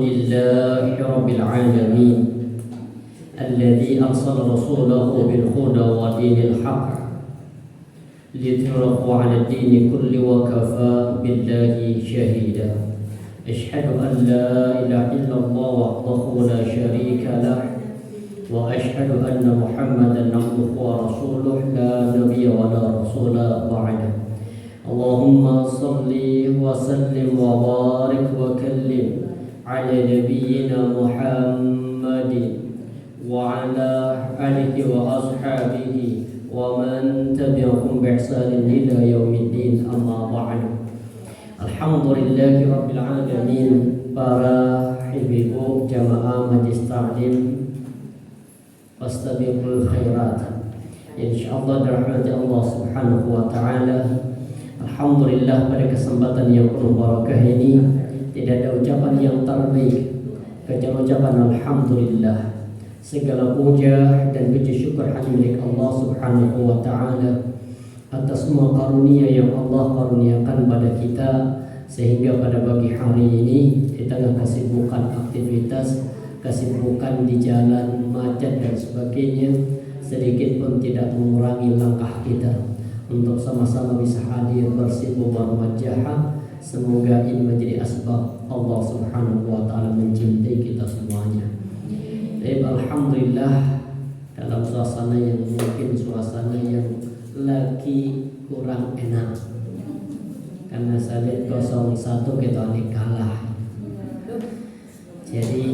لله رب العالمين الذي أرسل رسوله بالهدى ودين الحق ليظهره على الدين كله وكفى بالله شهيدا أشهد أن لا إله إلا الله وحده لا شريك له وأشهد أن محمدا عبده ورسوله لا نبي ولا رسول بعده اللهم صل وسلم وبارك وكلم على نبينا محمد وعلى آله وأصحابه ومن تبعهم بإحسان إلى يوم الدين أما بعد Alhamdulillah Rabbil Alamin. Para ibu jamaah majlis ta'lim fastabiqul khairat, insyaallah dirahmati Allah subhanahu wa ta'ala. Alhamdulillah, pada kesempatan yang penuh barakah ini tidak ada ucapan yang terbaik kecuali ucapan Alhamdulillah. Segala puja dan puji syukur hanya milik Allah subhanahu wa ta'ala atas semua karunia yang Allah karuniakan pada kita, sehingga pada pagi hari ini di tengah kesibukan aktivitas, kesibukan di jalan, macet dan sebagainya, sedikit pun tidak mengurangi langkah kita untuk sama-sama bisa hadir bersibuk berwajah. Semoga ini menjadi asbab Allah subhanahu wa ta'ala mencintai kita semuanya. Alhamdulillah, dalam suasana yang mungkin suasana yang lagi kurang enak, karena saya lihat 01 kita ini kalah. Jadi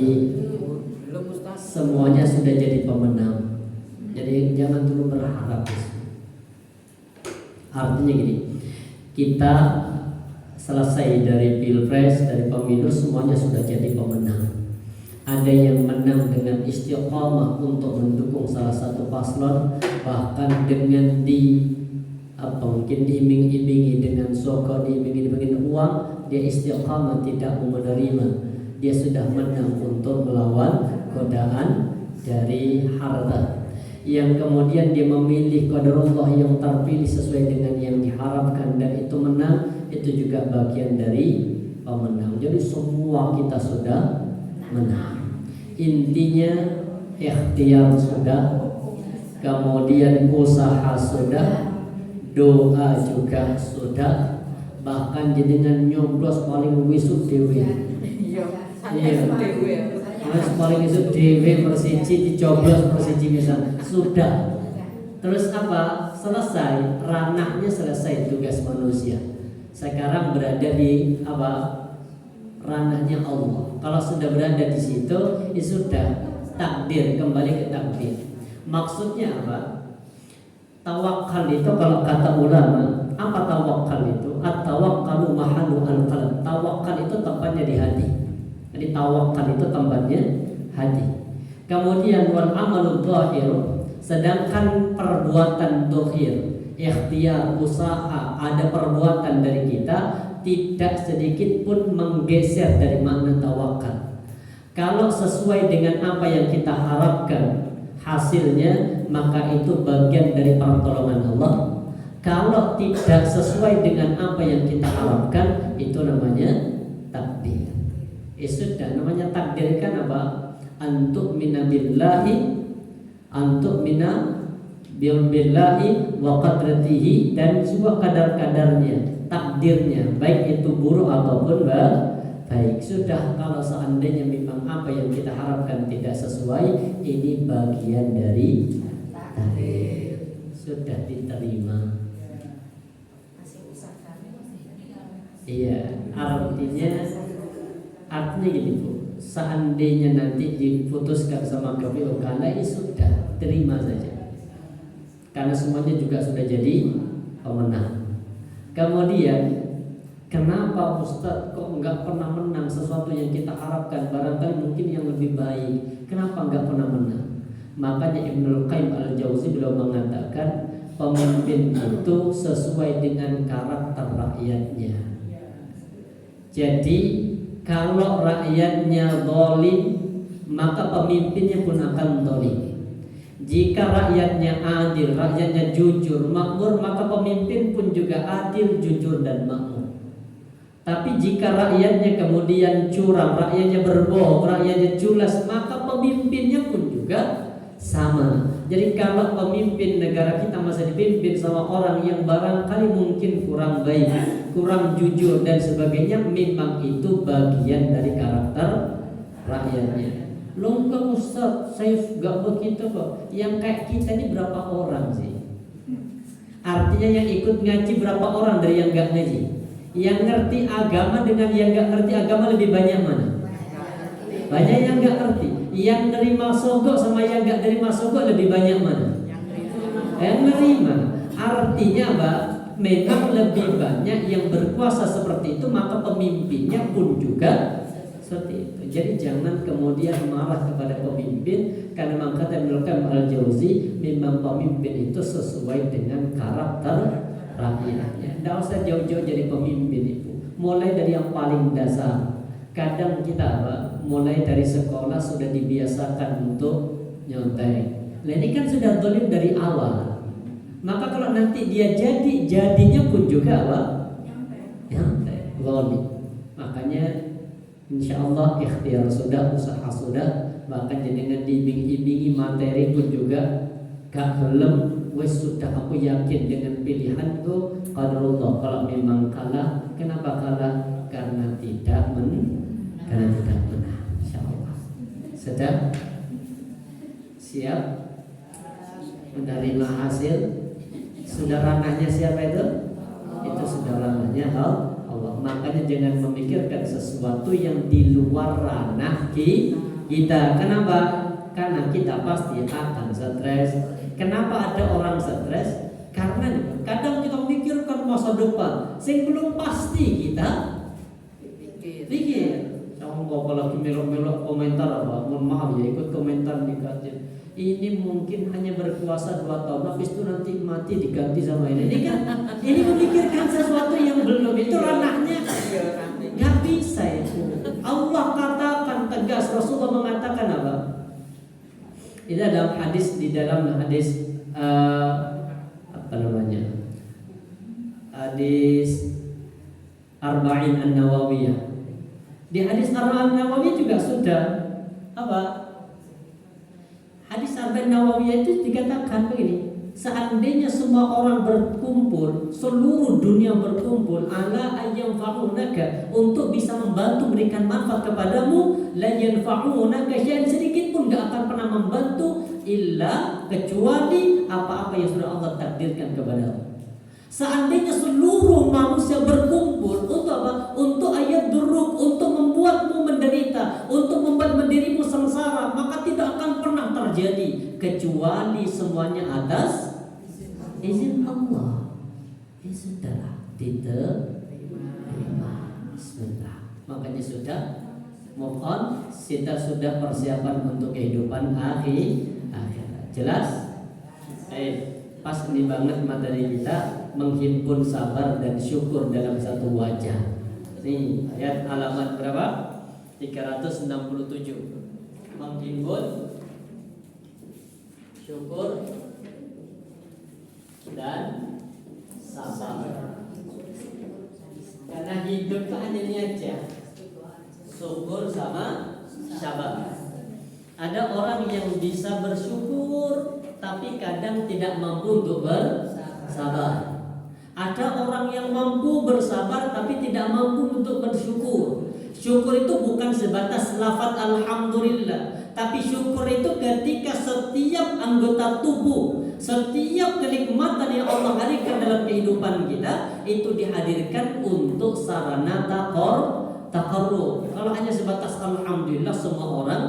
semuanya sudah jadi pemenang. Jadi jangan dulu berharap. Artinya gini, kita selesai dari pilpres, dari pemilu, semuanya sudah jadi pemenang. Ada yang menang dengan istiqamah untuk mendukung salah satu paslon, bahkan dengan mungkin diiming-imingi dengan soko, diiming-imingi uang, dia istiqamah tidak mau menerima. Dia sudah menang untuk melawan godaan dari harta. Yang kemudian dia memilih qadarullah yang terpilih sesuai dengan yang diharapkan dan itu menang, itu juga bagian dari pemenang. Jadi semua kita sudah menang. Intinya ikhtiar sudah, kemudian usaha sudah, doa juga sudah, bahkan jenengan nyoblos paling wisuk dewe. Iya, paling wisuk dewe persiji dicoblos persiji misal sudah. Terus apa? Selesai, ranahnya selesai tugas manusia. Sekarang berada di apa? Ranahnya Allah. Kalau sudah berada di situ, ya sudah, takdir, kembali ke takdir. Maksudnya apa? Tawakal itu kalau kata ulama, apa tawakal itu? At-tawakkalu mahallu al-qalb. Tawakal itu tempatnya di hati. Jadi tawakal itu tempatnya hati. Kemudian wal amalu dhahir, sedangkan perbuatan dhahir, ikhtiar, usaha, ada perbuatan dari kita tidak sedikit pun menggeser dari makna tawakal. Kalau sesuai dengan apa yang kita harapkan hasilnya, maka itu bagian dari pertolongan Allah. Kalau tidak sesuai dengan apa yang kita harapkan, itu namanya takdir. Sudah, namanya takdir kan apa? Antuk mina billahi, antuk mina billahi wa qadratihi, dan sebuah kadar-kadarnya, takdirnya, baik itu buruk ataupun baik. Sudah, kalau seandainya memang apa yang kita harapkan tidak sesuai, ini bagian dari takdir, sudah diterima. Iya, artinya gini Bu, seandainya nanti diputuskan sama KPU kalah, ya sudah, terima saja, karena semuanya juga sudah jadi pemenang. Kemudian kenapa Ustadz kok nggak pernah menang sesuatu yang kita harapkan? Barangkali mungkin yang lebih baik. Kenapa nggak pernah menang? Makanya Ibnul Qayyim al-Jauzi beliau mengatakan pemimpin itu sesuai dengan karakter rakyatnya. Jadi kalau rakyatnya zalim, maka pemimpinnya pun akan zalim. Jika rakyatnya adil, rakyatnya jujur, makmur, maka pemimpin pun juga adil, jujur dan makmur. Tapi jika rakyatnya kemudian curang, rakyatnya berbohong, rakyatnya culas, maka pemimpinnya pun juga sama. Jadi kalau pemimpin negara kita masih dipimpin sama orang yang barangkali mungkin kurang baik, kurang jujur dan sebagainya, memang itu bagian dari karakter rakyatnya. Loh enggak Ustaz, saya gak begitu kok. Yang kayak kita ini berapa orang sih? Artinya yang ikut ngaji berapa orang dari yang gak ngaji? Yang ngerti agama dengan yang gak ngerti agama lebih banyak mana? Banyak yang gak ngerti. Yang nerima sogok sama yang gak nerima sogok lebih banyak mana? Yang nerima. Artinya apa? Memang lebih banyak yang berkuasa seperti itu, maka pemimpinnya pun juga seperti itu. Jadi jangan kemudian marah kepada pemimpin, karena memang kata Ibnu Qayyim al-Jauzi, memang pemimpin itu sesuai dengan karakter rakyatnya. Tidak usah jauh-jauh jadi pemimpin itu. Mulai dari yang paling dasar. Kadang kita mulai dari sekolah sudah dibiasakan untuk nyontek. Nah ini kan sudah zalim dari awal. Maka kalau nanti dia jadinya pun juga nyontek, zalim. Makanya insya Allah ikhtiar sudah, usaha sudah, bahkan dengan diiming-imingi materi pun juga gak helm. Wes sudah, aku yakin dengan pilihanku qadarullah. Kalau memang kalah, kenapa kalah? Karena tidak menang. Insyaallah. Sudah siap menerima hasil. Sudah ranahnya siapa itu? Itu sudah ranahnya Allah. Makanya jangan memikirkan sesuatu yang di luar ranah kita. Kenapa? Karena kita pasti akan stres. Kenapa ada orang stres? Karena kadang kita mikirkan masa depan, sing belum pasti kita pikir. Kalau lagi melok-melok komentar apa, mohon maaf ya, ikut komentar negatif. Ini mungkin hanya berkuasa 2 tahun, habis itu nanti mati diganti sama ini. Ini memikirkan sesuatu yang belum, itu ranahnya nggak bisa itu. Allah katakan tegas, Rasulullah mengatakan apa? Itu dalam hadis, hadis Arba'in An-Nawawiyah. Di hadis Arba'in An-Nawawiyah juga sudah apa? Hadis Arba'in An-Nawawiyah itu dikatakan begini: seandainya semua orang berkumpul, seluruh dunia berkumpul, ala ayyamfa'unaka, untuk bisa membantu memberikan manfaat kepadamu, la yanfa'unaka syai'an, sedikit pun gak akan pernah membantu illa kecuali apa-apa yang sudah Allah takdirkan kepadamu. Seandainya seluruh manusia berkumpul untuk apa? Untuk ayat duruk, untuk membuatmu menderita, untuk membuat dirimu sengsara, maka tidak akan pernah terjadi kecuali semuanya atas izin Allah. Ini sudahlah diterima. Bismillah. Makanya sudah move on, kita sudah persiapan untuk kehidupan akhirat. Jelas? Pas ini banget materi kita, menghimpun sabar dan syukur dalam satu wajah. Nih ayat halaman berapa? 367. Menghimpun syukur dan sabar. Karena hidup itu hanya ini aja, syukur sama sabar. Ada orang yang bisa bersyukur tapi kadang tidak mampu untuk bersabar. Ada orang yang mampu bersabar tapi tidak mampu untuk bersyukur. Syukur itu bukan sebatas lafaz alhamdulillah, tapi syukur itu ketika setiap anggota tubuh, setiap kenikmatan yang Allah hadirkan dalam kehidupan kita itu dihadirkan untuk sarana taqarrub. Kalau hanya sebatas alhamdulillah semua orang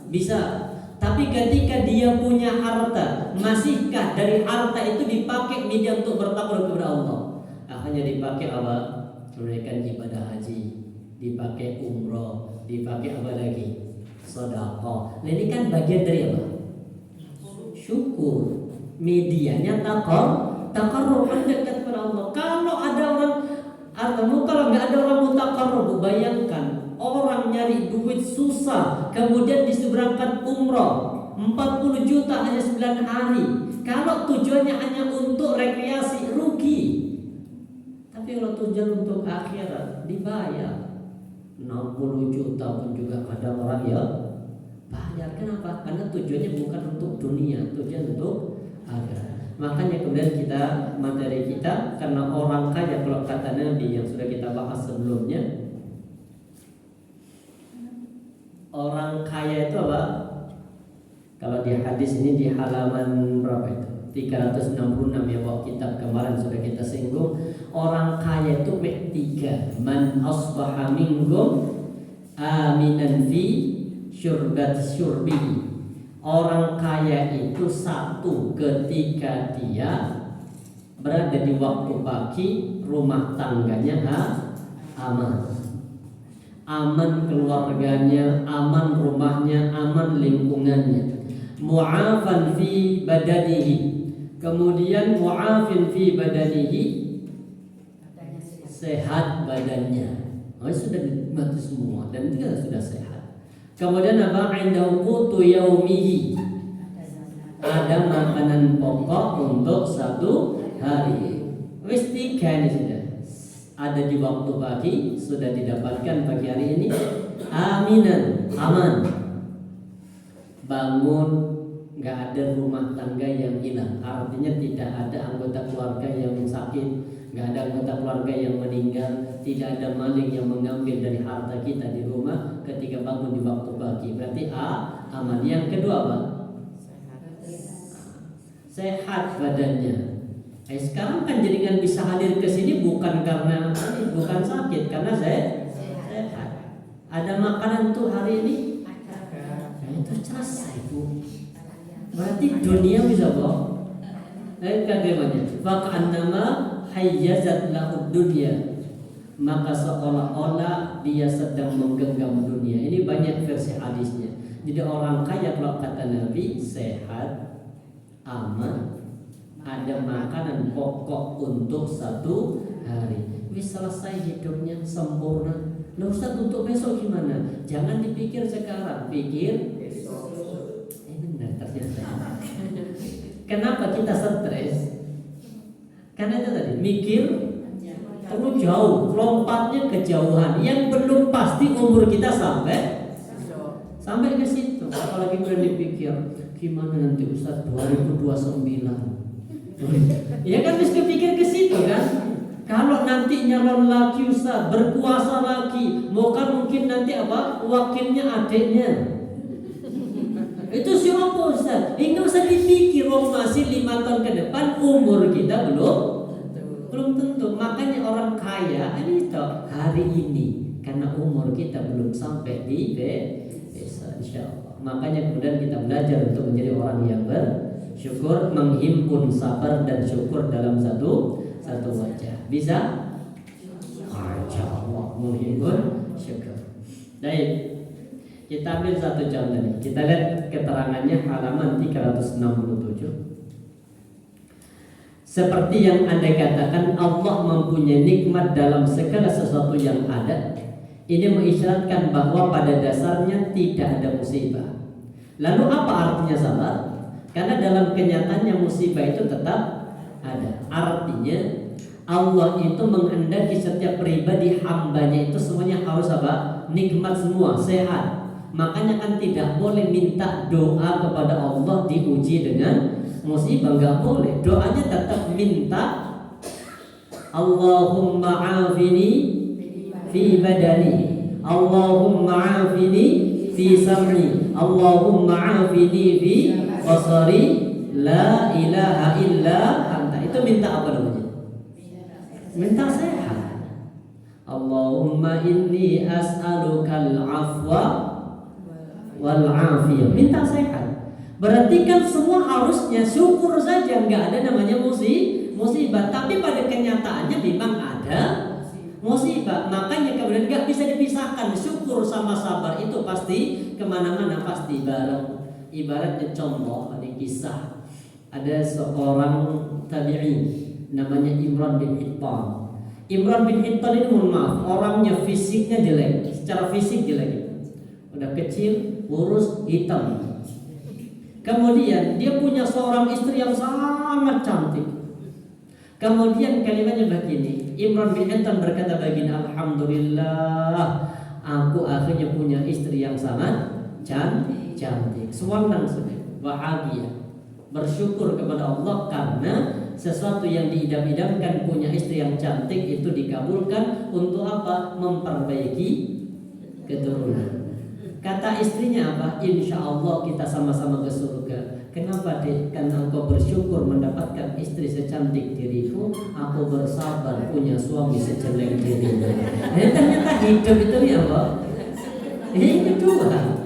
bisa. Tapi ketika dia punya harta, masihkah dari harta itu dipakai media untuk bertakarub kepada Allah? Hanya dipakai apa? Menunaikan ibadah haji, dipakai umroh, dipakai apa lagi? Sedekah. Nah ini kan bagian dari apa? Syukur. Medianya takarub, mendekat kepada Allah. Kalau ada orang, kalau nggak ada orang mutakarub, bayangkan orang nyari duit susah, kemudian disuruh berangkat umroh 40 juta hanya 9 hari. Kalau tujuannya hanya untuk rekreasi, rugi. Tapi Tapi kalau tujuan untuk akhirat dibayar 60 juta pun juga ada orang ya bayar. Kenapa? Karena tujuannya bukan untuk dunia, tujuan untuk akhirat. Makanya kemudian materi kita karena orang kaya, kalau kata Nabi yang sudah kita bahas sebelumnya, orang kaya itu apa? Kalau di hadis ini di halaman berapa itu? 366 ya, bawa kitab kemarin sudah kita singgung. Orang kaya itu tiga. Man asbaha minkum aminan fi syurbihi. Orang kaya itu satu, ketika dia berada di waktu pagi, rumah tangganya aman. Aman keluarganya, aman rumahnya, aman lingkungannya. Mu'afan fi badanihi. Kemudian mu'afin fi badanihi, sehat badannya. Sudah mati semua dan dia sudah sehat. Kemudian apa? Indahu qutu yaumihi. Ada makanan pokok untuk satu hari. Wis tiga ini sudah. Ada di waktu pagi, sudah didapatkan pagi hari ini. Aminan, aman. Bangun, nggak ada rumah tangga yang hilang. Artinya tidak ada anggota keluarga yang sakit, nggak ada anggota keluarga yang meninggal, tidak ada maling yang mengambil dari harta kita di rumah ketika bangun di waktu pagi. Berarti aman. Yang kedua apa? Sehat badannya. Sekarang kan jadikan bisa hadir ke sini bukan karena bukan sakit, karena saya sehat. Ada makanan tuh hari ini? Itu selesai Bu. Berarti dunia bisa bohong. Bagaimana? Fakannama hayyazat lahu dunya. Maka seolah-olah dia sedang menggenggam dunia. Ini banyak versi hadisnya. Jadi orang kaya kalau kata Nabi sehat, aman, ada makanan pokok untuk satu hari. Wis selesai hidupnya sempurna. Loh Ustaz, untuk besok gimana? Jangan dipikir sekarang, pikir besok. Benar ternyata. Kenapa kita stres? Karena itu tadi mikir terlalu jauh, lompatnya kejauhan yang belum pasti umur kita sampai ke situ. Apalagi kalau dipikir gimana nanti Ustaz 2029. Ya kan mesti pikir ke situ kan. Kalau nanti nyalon lagi Ustaz, berkuasa lagi, mungkin nanti apa? Wakilnya adiknya. Itu siapa Ustaz? Enggak usah dipikir, masih 5 tahun ke depan umur kita belum tentu. Makanya orang kaya ini toh hari ini karena umur kita belum sampai di desa, insyaallah. Makanya kemudian kita belajar untuk menjadi orang yang bersyukur, menghimpun sabar dan syukur dalam satu wajah. Bisa? Insyaallah menghimpun syukur. Baik. Kita ambil satu contoh nih. Kita lihat keterangannya halaman 367. Seperti yang Anda katakan, Allah mempunyai nikmat dalam segala sesuatu yang ada. Ini mengisyaratkan bahwa pada dasarnya tidak ada musibah. Lalu apa artinya sabar? Karena dalam kenyataannya musibah itu tetap ada. Artinya Allah itu menghendaki setiap pribadi hambanya itu semuanya harus apa? Nikmat semua, sehat. Makanya kan tidak boleh minta doa kepada Allah diuji dengan musibah, enggak boleh. Doanya tetap minta Allahumma afini fi badani, Allahumma afini fi sam'i, Allahumma afini fi basari, la ilaha illa anta. Itu minta apa namanya? Minta sehat. Allahumma inni as'alukal afwa wal afiyah, minta sehat. Berarti kan semua harusnya syukur saja, nggak ada namanya musibah. Tapi pada kenyataannya memang ada musibah. Makanya kemudian nggak bisa dipisahkan syukur sama sabar, itu pasti kemana-mana, pasti bareng. Ibaratnya contoh, ada kisah, ada seorang tabi'in namanya Imran bin Hittan. Imran bin Hittan ini mohon maaf, orangnya fisiknya jelek, secara fisik jelek. Udah kecil, kurus, hitam. Kemudian dia punya seorang istri yang sangat cantik. Kemudian kalimatnya begini, Imran bin Hittan berkata baginda, alhamdulillah, aku akhirnya punya istri yang sangat cantik. Senang sudah, bahagia, bersyukur kepada Allah karena sesuatu yang diidam-idamkan punya istri yang cantik itu dikabulkan. Untuk apa? Memperbaiki keturunan. Kata istrinya apa? Insya Allah kita sama-sama ke surga. Kenapa dek? Karena engkau bersyukur mendapatkan istri secantik diriku, aku bersabar punya suami sejelek dirimu. Ternyata hidup itu ya apa? Ini kedua.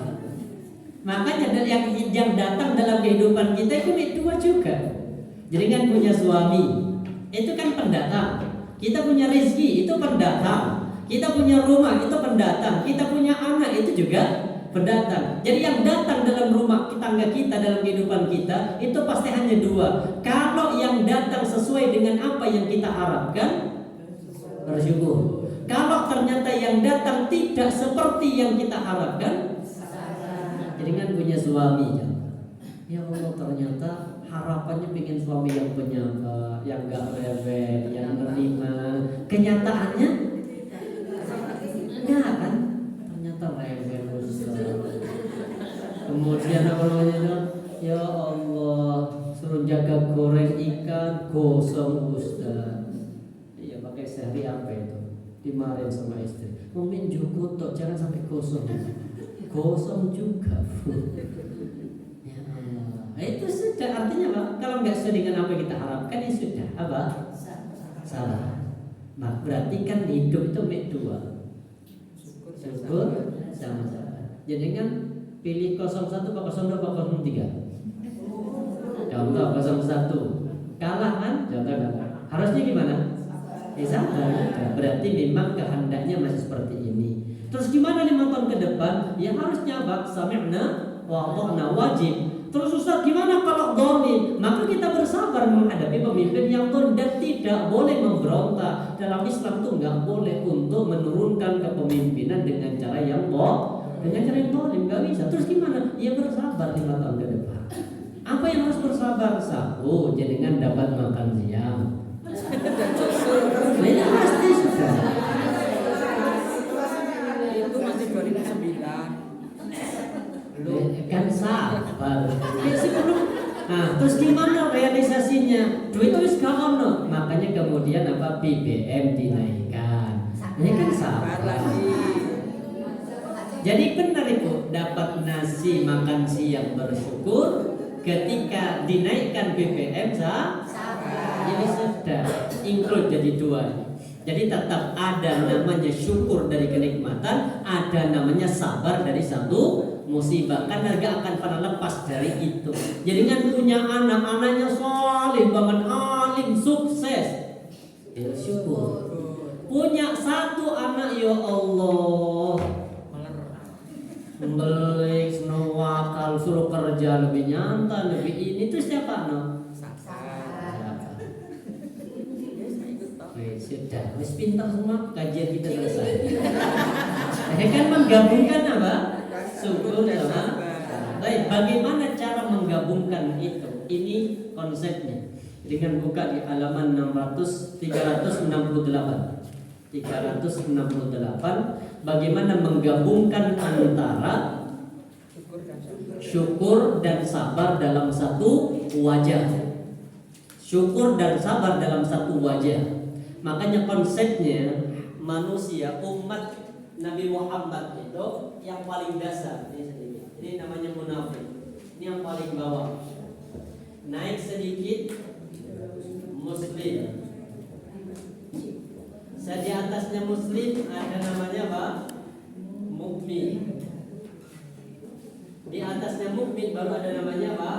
Makanya yang datang dalam kehidupan kita itu dua juga. Jadi kan punya suami itu kan pendatang. Kita punya rezeki itu pendatang. Kita punya rumah itu pendatang. Kita punya anak itu juga pendatang. Jadi yang datang dalam rumah tangga kita, dalam kehidupan kita itu pasti hanya dua. Kalau yang datang sesuai dengan apa yang kita harapkan, bersyukur. Kalau ternyata yang datang tidak seperti yang kita harapkan, jadi kan punya suami ya Allah, ternyata harapannya pengen suami yang penyapa, yang gak rewel, yang menerima. Kenyataannya enggak kan? Ternyata rewel. Kemudian apa namanya? Ya Allah, suruh jaga goreng ikan gosong Ustaz. Iya, pakai sehari apa itu? Dimarahin sama istri. Mungkin cukup toh, jangan sampai gosong. Gosong juga. Ya Allah. Itu sudah artinya apa? Kalau nggak sesuai dengan apa yang kita harapkan, ya sudah apa? Salah. Nah, berarti kan hidup itu dua. Syukur sama sabar. Jadi kan pilih 01 apa 02 apa 03? Contoh 01. Kalah kan? Contoh kalah. Harusnya gimana? Sabar. Berarti memang kehendaknya masih seperti ini. Terus gimana 5 tahun ke depan? Ya harusnya bak sami'na wa ata'na wajib. Terus Ustaz gimana kalau dhalim? Maka kita bersabar menghadapi pemimpin yang dhalim dan tidak boleh memberontak. Dalam Islam tuh nggak boleh untuk menurunkan kepemimpinan dengan cara yang dengan cara yang dhalim, nggak bisa. Terus gimana? Ya bersabar 5 tahun ke depan. Apa yang harus bersabar? Satu, jangan dapat makan siang. Ini pasti sudah. Itu masih 2009. Kan sabar. Nah, terus gimana realisasinya? Duit itu sekarang no. Makanya kemudian apa? BBM dinaikkan. Ini kan sabar lagi. Jadi benar itu, dapat nasi makan siang bersyukur, ketika dinaikkan BBM sabar. Jadi sudah include jadi dua. Jadi tetap ada namanya syukur dari kenikmatan, ada namanya sabar dari satu musibah. Karena gak akan pernah lepas dari itu. Jadi kan punya anak-anaknya soleh banget, alim, sukses, ya syukur. Punya satu anak, ya Allah, membelik, senowakal, suruh kerja lebih nyantai, lebih ini. Terus siapa no? Sudah, wis pintar semua, kajian kita selesai. Kan menggabungkan apa? Syukur sama. Baik, bagaimana cara menggabungkan itu? Ini konsepnya. Dengan buka di halaman 368. Bagaimana menggabungkan antara syukur dan sabar dalam satu wajah. Syukur dan sabar dalam satu wajah. Makanya konsepnya manusia umat Nabi Muhammad itu yang paling dasar ini namanya munafik. Ini yang paling bawah. Naik sedikit muslim. Di atasnya muslim ada namanya apa? Mukmin. Di atasnya mukmin baru ada namanya apa?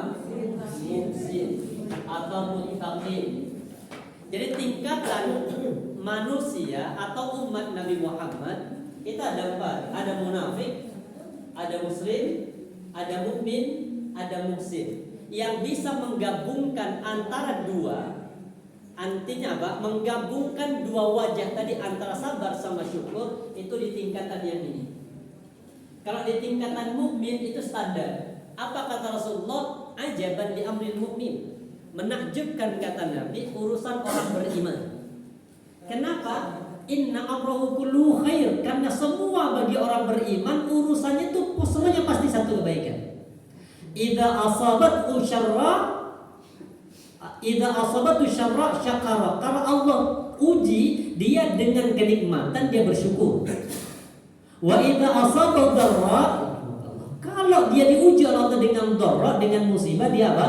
Muhsin atau muttaqin. Jadi tingkatan manusia atau umat Nabi Muhammad itu ada 4. Ada munafik, ada muslim, ada mukmin, ada muhsin. Yang bisa menggabungkan antara dua, artinya apa? Menggabungkan dua wajah tadi antara sabar sama syukur itu di tingkatan yang ini. Kalau di tingkatan mukmin itu standar. Apa kata Rasulullah? Ajaban di amril mukmin. Menakjubkan kata Nabi urusan orang beriman. Kenapa? Inna amrahu kulluhu khair. Karena semua bagi orang beriman urusannya itu semuanya pasti satu kebaikan. Idza asabatu syarra syakara. Kalau Allah uji dia dengan kenikmatan, dia bersyukur. Wa idza asaba dharra, kalau dia diuji oleh Allah dengan dharra, dengan musibah, dia apa?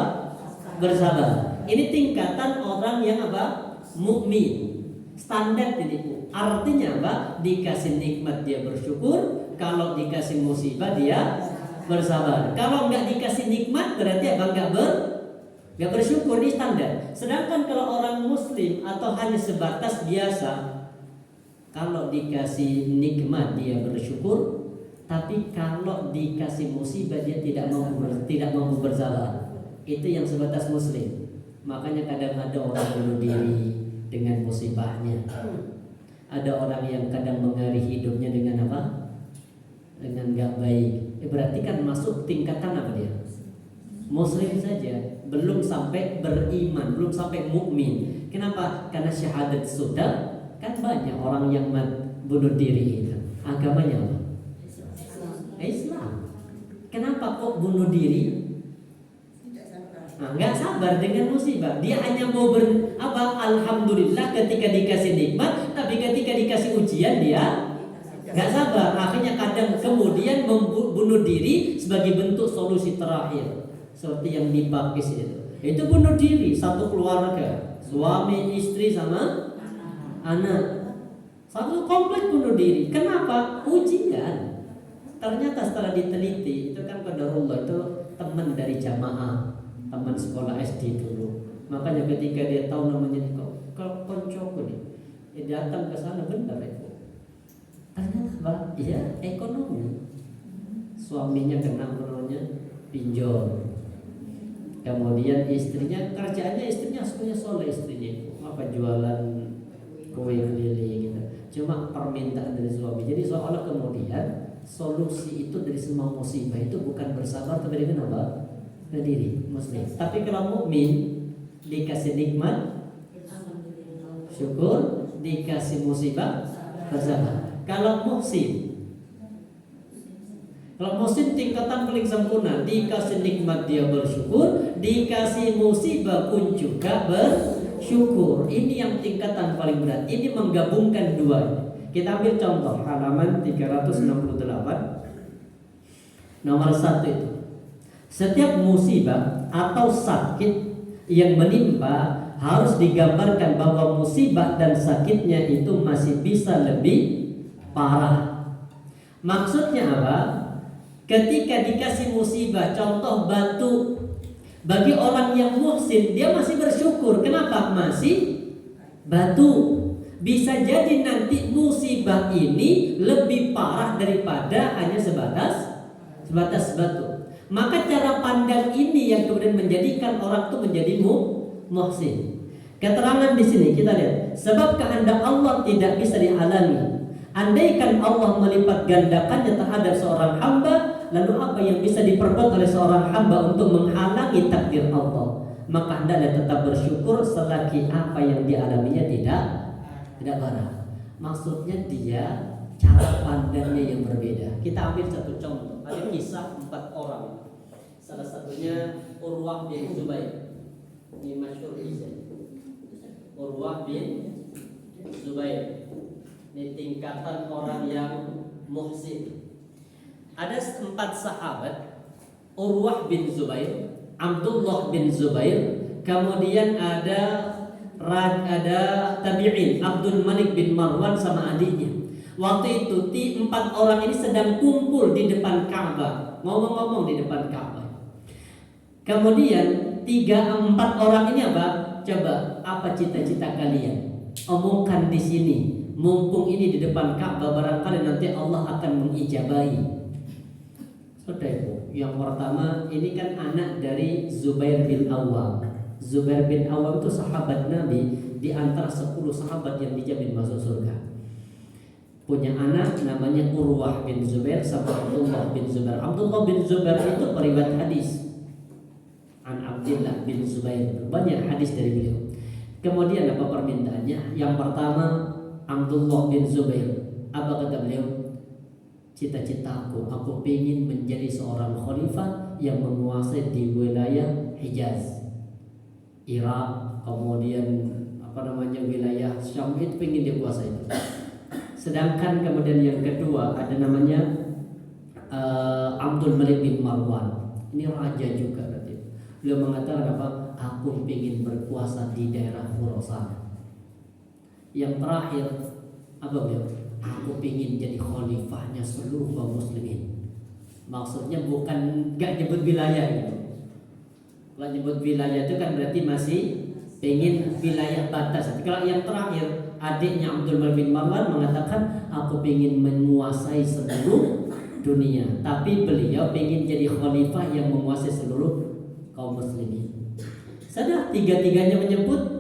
Bersabar. Ini tingkatan orang yang apa? Mukmin. Standar ini. Artinya apa? Dikasih nikmat dia bersyukur, kalau dikasih musibah dia bersabar. Kalau nggak dikasih nikmat berarti apa? Nggak bersyukur. Ini standar. Sedangkan kalau orang muslim atau hanya sebatas biasa, kalau dikasih nikmat dia bersyukur, tapi kalau dikasih musibah dia tidak mampu bersabar. Itu yang sebatas muslim. Makanya kadang ada orang bunuh diri dengan musibahnya. Ada orang yang kadang mengakhiri hidupnya dengan apa? Dengan gak baik. Berarti kan masuk tingkatan apa dia? Muslim saja, belum sampai beriman, belum sampai mukmin. Kenapa? Karena syahadat sudah. Kan banyak orang yang bunuh diri itu. Agamanya apa? Islam. Kenapa kok bunuh diri? Nggak sabar dengan musibah. Dia hanya mau alhamdulillah ketika dikasih nikmat, tapi ketika dikasih ujian dia nggak sabar. Akhirnya kadang kemudian membunuh diri sebagai bentuk solusi terakhir. Seperti yang di Pakis itu bunuh diri satu keluarga, suami, istri sama anak. Satu komplek bunuh diri. Kenapa? Ujian. Ternyata setelah diteliti itu kan qadarullah, itu teman dari jamaah, teman sekolah SD dulu. Makanya ketika dia tahu namanya kok koncoku nih, dia datang ke sana benar itu. Ternyata apa? Iya, ekonomi. Suaminya kena pinjol. Kemudian istrinya sebenarnya soleh istrinya itu jualan kue keliling gitu. Cuma permintaan dari suami. Jadi seolah kemudian solusi itu dari semua musibah itu bukan bersabar, tapi dengan apa? Diri muslim. Tapi kalau mukmin dikasih nikmat syukur, dikasih musibah bersabar. Kalau muhsin tingkatan paling sempurna, dikasih nikmat dia bersyukur, dikasih musibah pun juga bersyukur. Ini yang tingkatan paling berat. Ini menggabungkan dua. Kita ambil contoh halaman 368. Nomor 1 itu. Setiap musibah atau sakit yang menimpa harus digambarkan bahwa musibah dan sakitnya itu masih bisa lebih parah. Maksudnya apa? Ketika dikasih musibah, contoh batu, bagi orang yang muhsin dia masih bersyukur. Kenapa? Masih batu. Bisa jadi nanti musibah ini lebih parah daripada hanya sebatas batu. Maka cara pandang ini yang kemudian menjadikan orang itu menjadi muhsin. Keterangan di sini kita lihat, sebab kehendak Allah tidak bisa dihalangi. Andaikan Allah melipat gandakannya terhadap seorang hamba, lalu apa yang bisa diperbuat oleh seorang hamba untuk menghalangi takdir Allah? Maka hendaknya tetap bersyukur selagi apa yang dialaminya tidak parah. Maksudnya dia cara pandangnya yang berbeda. Kita ambil satu contoh. Ada kisah 4 orang. Salah satunya Urwah bin Zubair. Ini masyhur kisah. Urwah bin Zubair. Ini tingkatan orang yang muhsin. Ada 4 sahabat. Urwah bin Zubair, Abdullah bin Zubair, kemudian ada tabi'in, Abdul Malik bin Marwan sama adiknya. Waktu itu 4 orang ini sedang kumpul di depan Ka'bah, ngomong-ngomong di depan Ka'bah. Kemudian 3-4 orang ini apa? Coba, apa cita-cita kalian? Omongkan di sini. Mumpung ini di depan Ka'bah, barangkali nanti Allah akan mengijabahi. Saudara, yang pertama ini kan anak dari Zubair bin Awwam. Zubair bin Awwam itu sahabat Nabi, di antara 10 sahabat yang dijamin masuk surga. Punya anak namanya Urwah bin Zubair sama Abdullah bin Zubair. Abdullah bin Zubair itu periwayat hadis an Abdullah bin Zubair, banyak hadis dari beliau. Kemudian apa permintaannya? Yang pertama, Abdullah bin Zubair. Apa kata beliau? Cita-citaku, aku ingin menjadi seorang khalifah yang menguasai di wilayah Hijaz, Irak, kemudian wilayah Syam, itu ingin dia kuasai. Sedangkan kemudian yang kedua ada namanya Abdul Malik bin Marwan. Ini raja juga berarti. Beliau mengatakan apa? Aku ingin berkuasa di daerah Khurasan. Yang terakhir apa beliau? Aku ingin jadi khalifahnya seluruh kaum muslimin. Maksudnya bukan gak nyebut wilayah gitu. Kalau nyebut wilayah itu kan berarti masih ingin wilayah batas. Kalau yang terakhir, adiknya Abdul Malik bin Marwan mengatakan aku ingin menguasai seluruh dunia. Tapi beliau ingin jadi khalifah yang menguasai seluruh kaum muslimin. Sudah tiga-tiganya menyebut.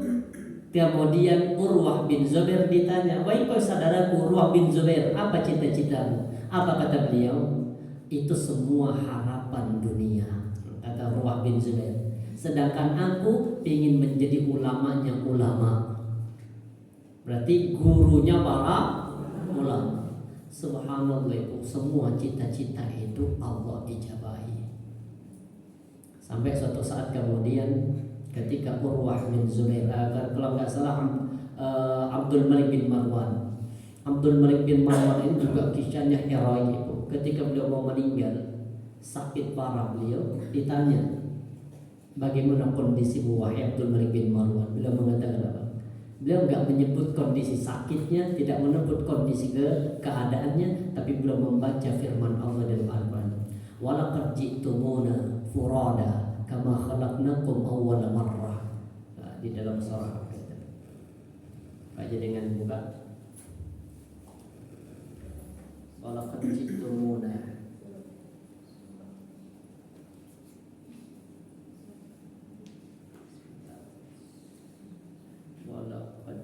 Kemudian Urwah bin Zubair ditanya, "Wahai saudaraku Urwah bin Zubair, apa cita-citamu?" Apa kata beliau? Itu semua harapan dunia, kata Urwah bin Zubair. Sedangkan aku ingin menjadi ulamanya ulama. Berarti gurunya para ulama. Subhanallah, itu semua cita-cita itu Allah ijabahi. Sampai suatu saat kemudian ketika Urwah bin Zubair, kalau nggak salah Abdul Malik bin Marwan. Abdul Malik bin Marwan ini juga kisahnya heroik itu. Ketika beliau mau meninggal, sakit parah, beliau ditanya, bagaimana kondisimu wahai Abdul Malik bin Marwan? Beliau mengatakan apa? Beliau nggak menyebut kondisi sakitnya, tidak menyebut kondisi keadaannya, tapi beliau membaca firman Allah dalam Al-Quran. Walaqad ji'tumuna furada kama khalaqnakum awwala marrah. Di dalam surah itu. Baca dengan buka. Walaqad ji'tumuna walaqad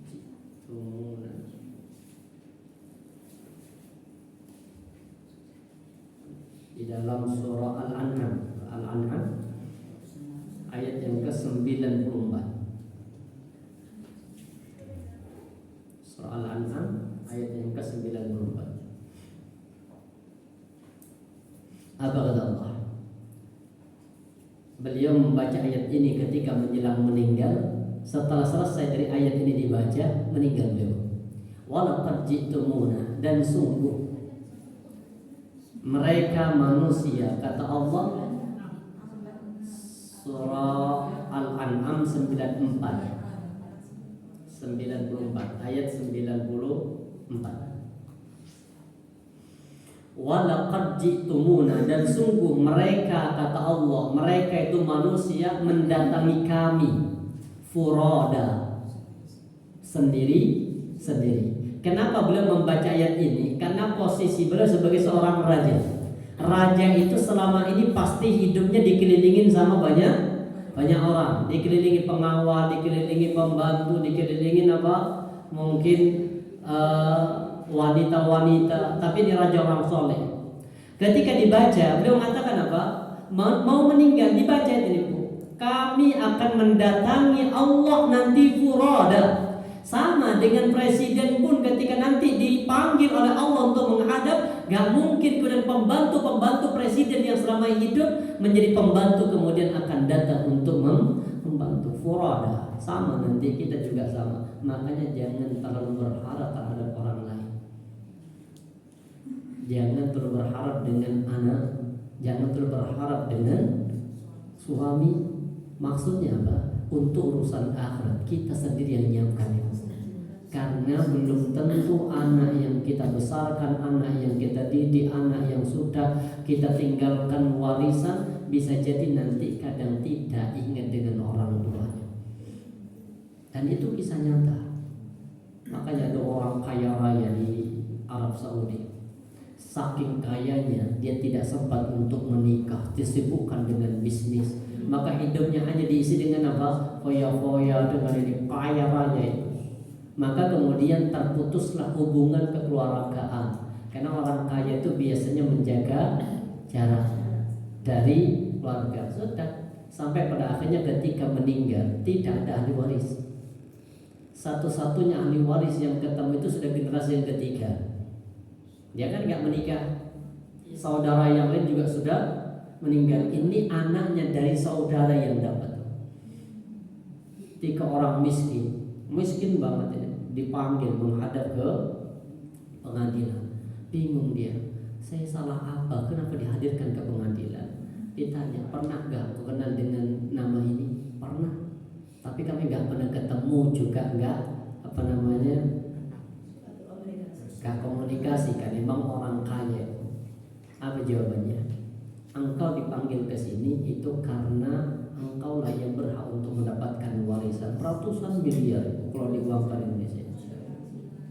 ji'tumuna di dalam surah Al-An'am ayat yang ke-94. Surah Al-An'am ayat yang ke-94. Apa kata Allah? Beliau membaca ayat ini ketika menjelang meninggal. Setelah selesai dari ayat ini dibaca, meninggal beliau. Walaqad ji'tumuna, dan sungguh mereka manusia, kata Allah, surah Al-An'am 94 ayat 94. Walaqad ji'tumuna, dan sungguh mereka, kata Allah, mereka itu manusia mendatangi kami furada, sendiri. Kenapa beliau membaca ayat ini? Karena posisi beliau sebagai seorang raja. Raja itu selama ini pasti hidupnya dikelilingin sama banyak orang, dikelilingi pengawal, dikelilingi pembantu, dikelilingin mungkin wanita-wanita, tapi dia raja orang soleh. Ketika dibaca, beliau mengatakan apa? Mau meninggal, dibaca ini, kami akan mendatangi Allah nanti furada. Sama dengan presiden pun ketika nanti dipanggil oleh Allah untuk menghadap, gak mungkin kemudian pembantu presiden yang selama hidup menjadi pembantu kemudian akan datang untuk membantu furada. Sama nanti kita juga sama. Makanya jangan terlalu berharap terhadap orang lain. Jangan terlalu berharap dengan anak, jangan terlalu berharap dengan suami. Maksudnya apa? Untuk urusan akhirat kita sendiri yang nyiapkan itu. Karena belum tentu anak yang kita besarkan, anak yang kita didik, anak yang sudah kita tinggalkan warisan, bisa jadi nanti kadang tidak ingat dengan orang tuanya. Dan itu kisah nyata. Makanya ada orang kaya raya di Arab Saudi. Saking kayanya dia tidak sempat untuk menikah, disibukkan dengan bisnis. Maka hidupnya hanya diisi dengan apa? Foya-foya, dengan ini kaya raya itu. Maka kemudian terputuslah hubungan kekeluargaan. Karena orang kaya itu biasanya menjaga jarak dari keluarga. Sudah sampai pada akhirnya ketika meninggal tidak ada ahli waris. Satu-satunya ahli waris yang ketemu itu sudah generasi yang ketiga. Dia kan nggak menikah. Saudara yang lain juga sudah meninggal. Ini anaknya dari saudara yang dapat. Ketika orang miskin banget ini, dipanggil menghadap ke pengadilan. Bingung dia, saya salah apa? Kenapa dihadirkan ke pengadilan? Ditanya, pernah gak aku kenal dengan nama ini? Pernah. Tapi kami gak pernah ketemu juga, gak gak komunikasi kan, memang orang kaya. Apa jawabannya? Engkau dipanggil ke sini itu karena engkau lah yang berhak untuk mendapatkan warisan ratusan miliar kalau diuangkan Indonesia.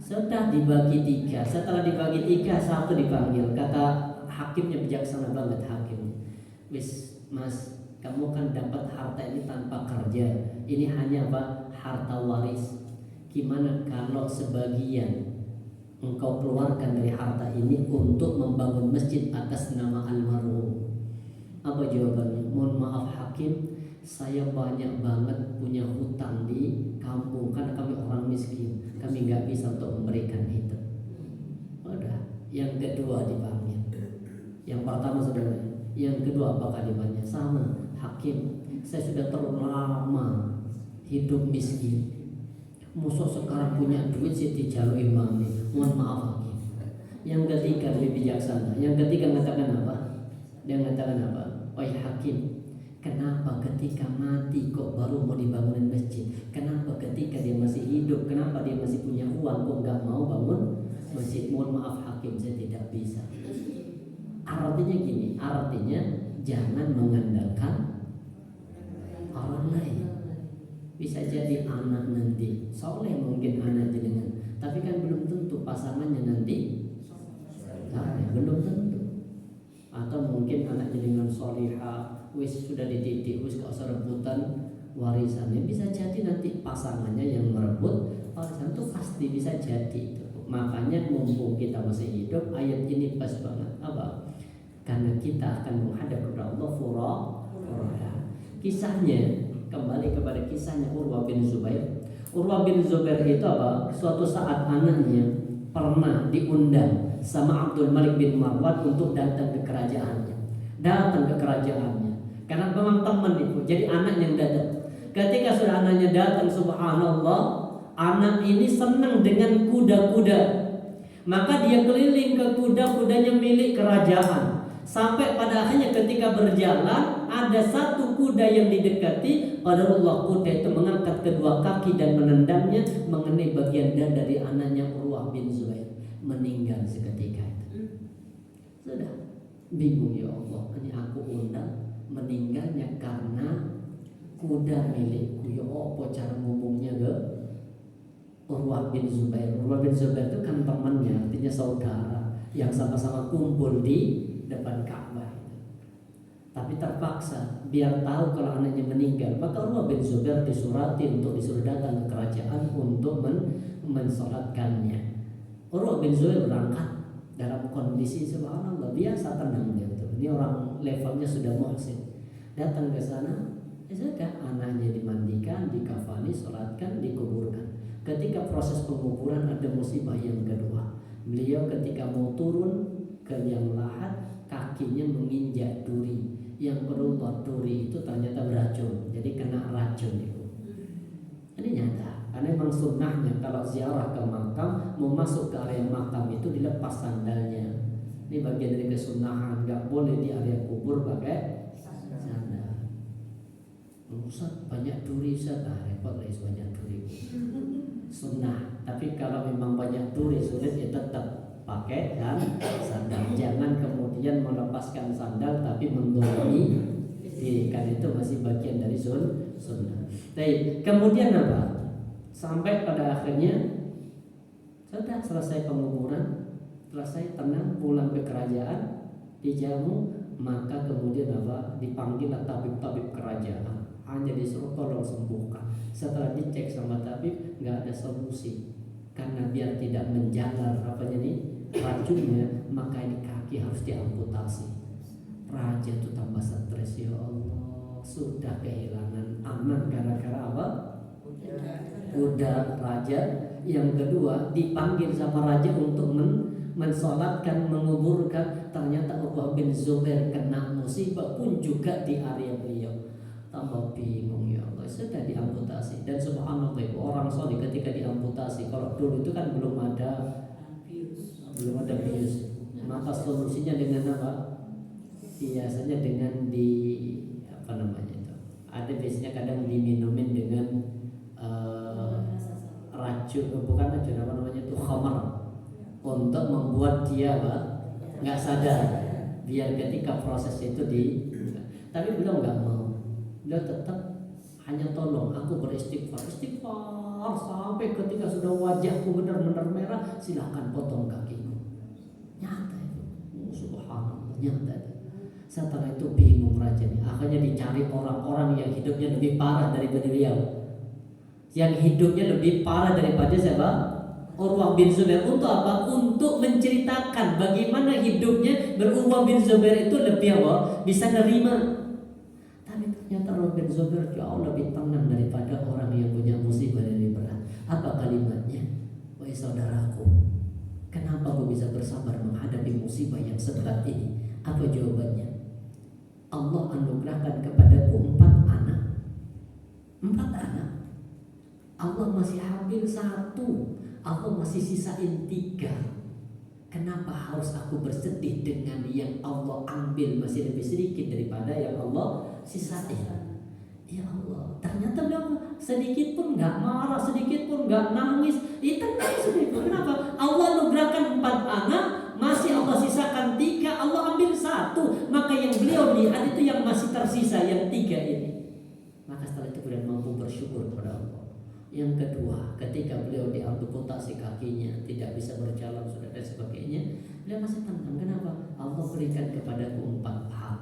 Setelah dibagi tiga, satu dipanggil. Kata hakimnya, bijaksana banget hakimnya. Wis mas, kamu kan dapat harta ini tanpa kerja. Ini hanya apa? Harta waris. Gimana kalau sebagian engkau keluarkan dari harta ini untuk membangun masjid atas nama almarhum? Apa jawabannya? Mohon maaf hakim, saya banyak banget punya hutang di kampung karena kami orang miskin. Kami nggak bisa untuk memberikan itu. Udah, yang kedua dipanggil. Yang pertama saudara, yang kedua apa kalimatnya? Sama, hakim, saya sudah terlalu lama hidup miskin. Musuh sekarang punya duit sih dijalui mami. Mohon maaf hakim. Yang ketiga lebih bijaksana. Yang ketiga mengatakan apa? Dia mengatakan apa? Wahai hakim, kenapa ketika mati kok baru mau dibangunin masjid? Kenapa ketika dia masih hidup, kenapa dia masih punya uang kok nggak mau bangun masjid? Mohon maaf hakim, saya tidak bisa. Artinya gini, artinya jangan mengandalkan orang lain. Bisa jadi anak nanti soleh, mungkin anak jenengan, tapi kan belum tentu pasangannya nanti belum tentu. Atau mungkin anak jenengan solihah, wis sudah dididik, wis gak usah rebutan warisannya. Bisa jadi nanti pasangannya yang merebut warisan, itu pasti bisa jadi itu. Makanya mumpung kita masih hidup, ayat ini pas banget. Apa? Karena kita akan menghadap kepada Allah furada. Kisahnya kembali kepada kisahnya Urwah bin Zubair. Urwah bin Zubair itu apa? Suatu saat anaknya pernah diundang sama Abdul Malik bin Marwan untuk datang ke kerajaannya. Karena memang teman itu, jadi anak yang datang. Ketika sudah anaknya datang, subhanallah, anak ini senang dengan kuda-kuda. Maka dia keliling ke kuda-kudanya milik kerajaan. Sampai pada akhirnya ketika berjalan, ada satu kuda yang didekati. Qadarullah, kuda itu mengangkat kedua kaki dan menendangnya mengenai bagian dada dari anaknya Urwah bin Zubair. Meninggal seketika itu. Sudah bingung, ya Allah, ini aku undang, meninggalnya karena kuda milikku. Ya apa cara ngomongnya ke Urwah bin Zubair? Urwah bin Zubair itu kan temannya, artinya saudara yang sama-sama kumpul di depan Ka'bah. Tapi terpaksa biar tahu kalau anaknya meninggal, maka Urwah bin Zubair disurati untuk disuruh datang ke kerajaan untuk mensolatkannya. Urwah bin Zubair berangkat dalam kondisi subhanallah biasa, tenang dia tuh. Ini orang levelnya sudah muhsin. Datang ke sana, sudah anaknya dimandikan, dikafani, solatkan, dikuburkan. Ketika proses penguburan ada musibah yang kedua. Beliau ketika mau turun ke liang lahat, kakinya menginjak duri. Yang berupa duri itu ternyata beracun, jadi kena racun itu. Ini nyata, karena memang sunnahnya kalau ziarah ke makam, mau masuk ke area makam itu dilepas sandalnya. Ini bagian dari kesunahan, nggak boleh di area kubur pakai sandal. Ustaz banyak duri, Ustaz, repot lah banyak duri. Sunnah, tapi kalau memang banyak duri sulit ya tetap pakai kan sandal. Jangan kemudian melepaskan sandal tapi mendolimi diri, kan itu masih bagian dari sunnah. Baik, kemudian apa? Sampai pada akhirnya sudah selesai penguburan, selesai tenang, pulang ke kerajaan, dijamu, maka kemudian apa? Dipanggil tabib-tabib kerajaan, hanya disuruh tolong sembuhkan. Setelah dicek sama tabib, nggak ada solusi. Karena biar tidak menjalar racunnya, maka ini kaki harus diamputasi. Raja itu tambah stres, ya Allah, sudah kehilangan anak gara-gara apa? kuda raja. Yang kedua dipanggil sama raja untuk mensolatkan, menguburkan. Ternyata Urwah bin Zubair kena musibah pun juga di area beliau. Tambah bingung, ya Allah, sudah diamputasi. Dan subhanallah, orang soleh ketika diamputasi, kalau dulu itu kan belum ada bius, maka solusinya dengan apa? Biasanya dengan ada biasanya kadang diminumin dengan racun, bukan racun, khamar, untuk membuat dia nggak sadar, biar ketika proses itu tapi beliau nggak mau. Beliau tetap hanya tolong aku beristighfar sampai ketika sudah wajahku benar-benar merah, silahkan potong kakiku. Nyata itu, subhanallah, nyata itu. Setelah itu bingung raja nih, akhirnya dicari orang-orang yang hidupnya lebih parah daripada beliau, yang hidupnya lebih parah daripada siapa? Urwah bin Zubair. Untuk apa? Untuk menceritakan bagaimana hidupnya Urwah bin Zubair itu lebih apa? Bisa nerima. Tapi ternyata Urwah bin Zubair jauh lebih tenang daripada orang yang punya musibah yang lebih berat. Apa kalimatnya? Wahai saudaraku, kenapa kau bisa bersabar menghadapi musibah yang seberat ini? Apa jawabannya? Allah anugerahkan kepadaku 4 anak. 4 anak. Allah masih hamil 1. Allah masih sisain 3. Kenapa harus aku bersedih dengan yang Allah ambil masih lebih sedikit daripada yang Allah sisain? Ya Allah, ternyata beliau sedikit pun nggak marah, sedikit pun nggak nangis. Tenang sedikit. Kenapa? Allah anugerahkan 4 anak, masih Allah sisakan 3, Allah ambil 1. Maka yang beliau lihat itu yang masih tersisa, yang 3 ini. Maka setelah itu beliau mampu bersyukur kepada Allah. Yang kedua, ketika beliau diamputasi kakinya, tidak bisa berjalan sudah dan sebagainya, beliau masih tenang. Kenapa? Allah berikan kepadaku 4 hal.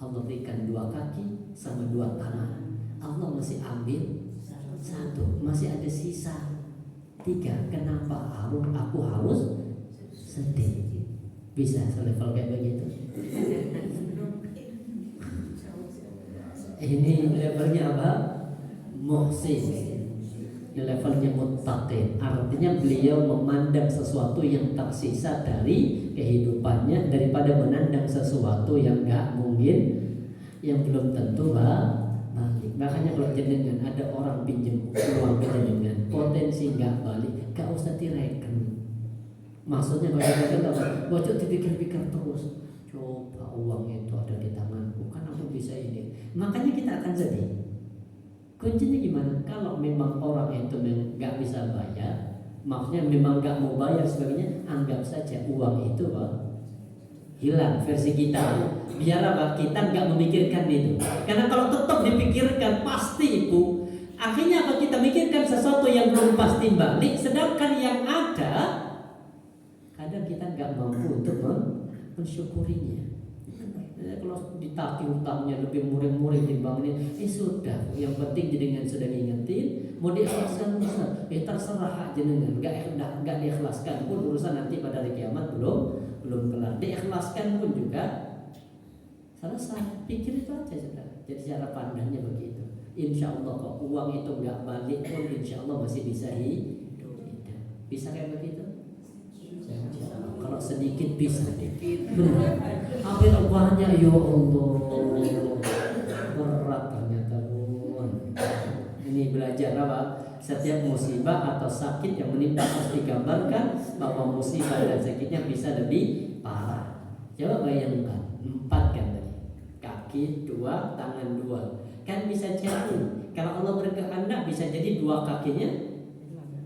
Allah berikan 2 kaki sama 2 tangan. Allah masih ambil 1, masih ada sisa 3. Kenapa aku harus sedih? Bisa selevel kayak begitu? Ini levelnya apa? Muhsin. Levelnya muttaqin. Artinya beliau memandang sesuatu yang tersisa dari kehidupannya daripada menandang sesuatu yang gak mungkin, yang belum tentu balik. Makanya kalau jenengan ada orang pinjam uang ke jenengan, potensi gak balik, gak usah direken. Maksudnya kalau direken apa? Bocok dipikir-pikir terus. Coba uang itu ada di tanganku, kan aku bisa ini. Makanya kita akan sedih. Kuncinya gimana? Kalau memang orang itu nggak bisa bayar, maksudnya memang nggak mau bayar sebagainya, anggap saja uang itu hilang versi kita. Biar apa? Kita nggak memikirkan itu. Karena kalau tetap dipikirkan pasti itu, akhirnya apa? Kita mikirkan sesuatu yang belum pasti balik, sedangkan yang ada kadang kita nggak mampu untuk mensyukurinya. Kalau ditagih utangnya lebih murah-murah dibanding sudah, yang penting jenengan sudah diingetin, mau diikhlaskan bisa, terserah hak jenengan, nggak diikhlaskan pun urusan nanti pada hari kiamat belum kelar. Diikhlaskan pun juga selesai, pikir itu aja sudah. Jadi cara pandangnya begitu. Insya Allah kok uang itu nggak balik pun insya Allah masih bisa hidup. Bisa kayak begitu? Kalau sedikit bisa sedikit. Hampir banyak, ya Allah. Berat ternyata pun. Ini belajar apa? Setiap musibah atau sakit yang menimpa harus digambarkan bahwa musibah dan sakitnya bisa lebih parah. Coba bayangkan 4 kan tadi. Kaki 2, tangan 2. Kan bisa jadi. Kalau Allah berkehendak bisa jadi 2 kakinya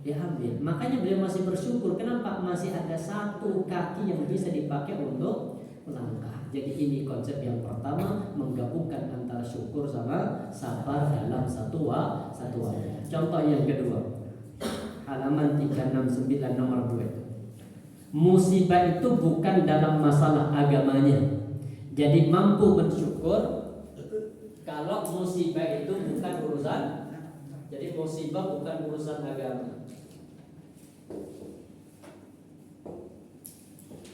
diambil. Makanya beliau masih bersyukur. Kenapa? Masih ada 1 kaki yang bisa dipakai untuk melangkah. Jadi ini konsep yang pertama, menggabungkan antara syukur sama sabar dalam satu wajah. Contoh yang kedua, halaman 369 nomor 2. Musibah itu bukan dalam masalah agamanya. Jadi mampu bersyukur kalau musibah itu bukan urusan. Jadi musibah bukan urusan agama.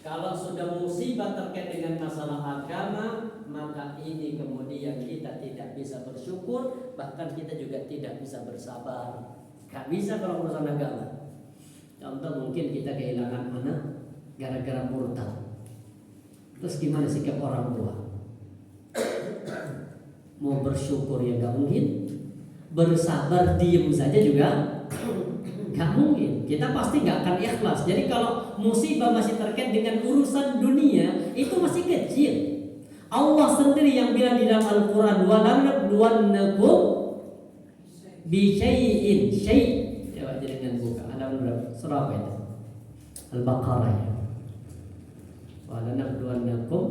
Kalau sudah musibah terkait dengan masalah agama, maka ini kemudian kita tidak bisa bersyukur, bahkan kita juga tidak bisa bersabar. Gak bisa kalau urusan agama. Contoh mungkin kita kehilangan anak gara-gara murtad. Terus gimana sikap orang tua? Mau bersyukur ya gak mungkin. Bersabar diem saja juga gak mungkin. Kita pasti gak akan ikhlas. Jadi kalau musibah masih terkait dengan urusan dunia, itu masih kecil. Allah sendiri yang bilang di dalam Al-Quran, وَلَنَبْلُوَنَّكُمْ بِشَيْءٍ syai'. Coba dengan buka halaman berapa? Surah apa itu? Al-Baqarah ya. وَلَنَبْلُوَنَّكُمْ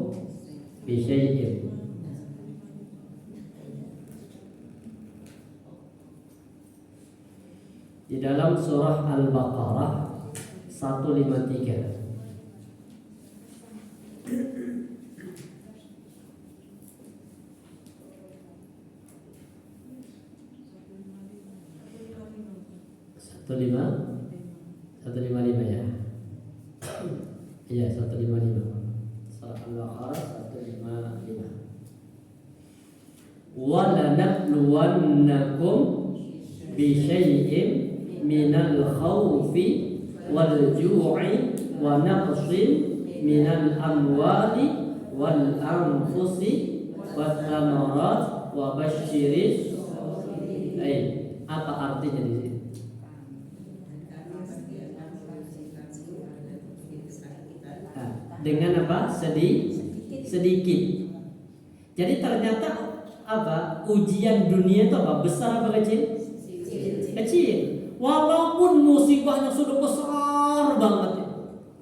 بِشَيْءٍ. Di dalam surah Al-Baqarah 153. Satu lima lima ya. Iya 155. Surah Al-Baqarah 155. Wa lanabluwannakum bi syai'in minal khawfi wal ju'i wa naqsin minal amwali wal anfusi wat thamarat wa basyiris. Apa artinya di sini? Dengan apa? Sedikit. Jadi ternyata apa? Ujian dunia itu apa? Besar apa kecil? Kecil. Walaupun musibahnya sudah besar banget,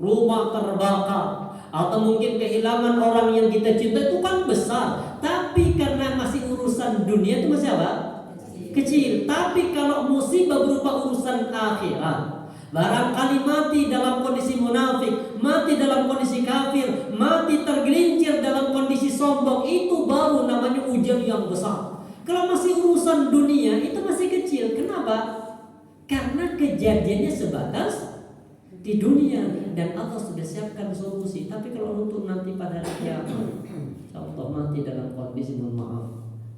rumah terbakar atau mungkin kehilangan orang yang kita cinta itu kan besar. Tapi karena masih urusan dunia itu masih apa? Kecil. Tapi kalau musibah berupa urusan akhirat, barangkali mati dalam kondisi munafik, mati dalam kondisi kafir, mati tergelincir dalam kondisi sombong, itu baru namanya ujian yang besar. Kalau masih urusan dunia itu masih kecil. Kenapa? Karena kejadiannya sebatas di dunia dan Allah sudah siapkan solusi. Tapi kalau untuk nanti pada hari kiamat, contoh mati dalam kondisi mohon maaf,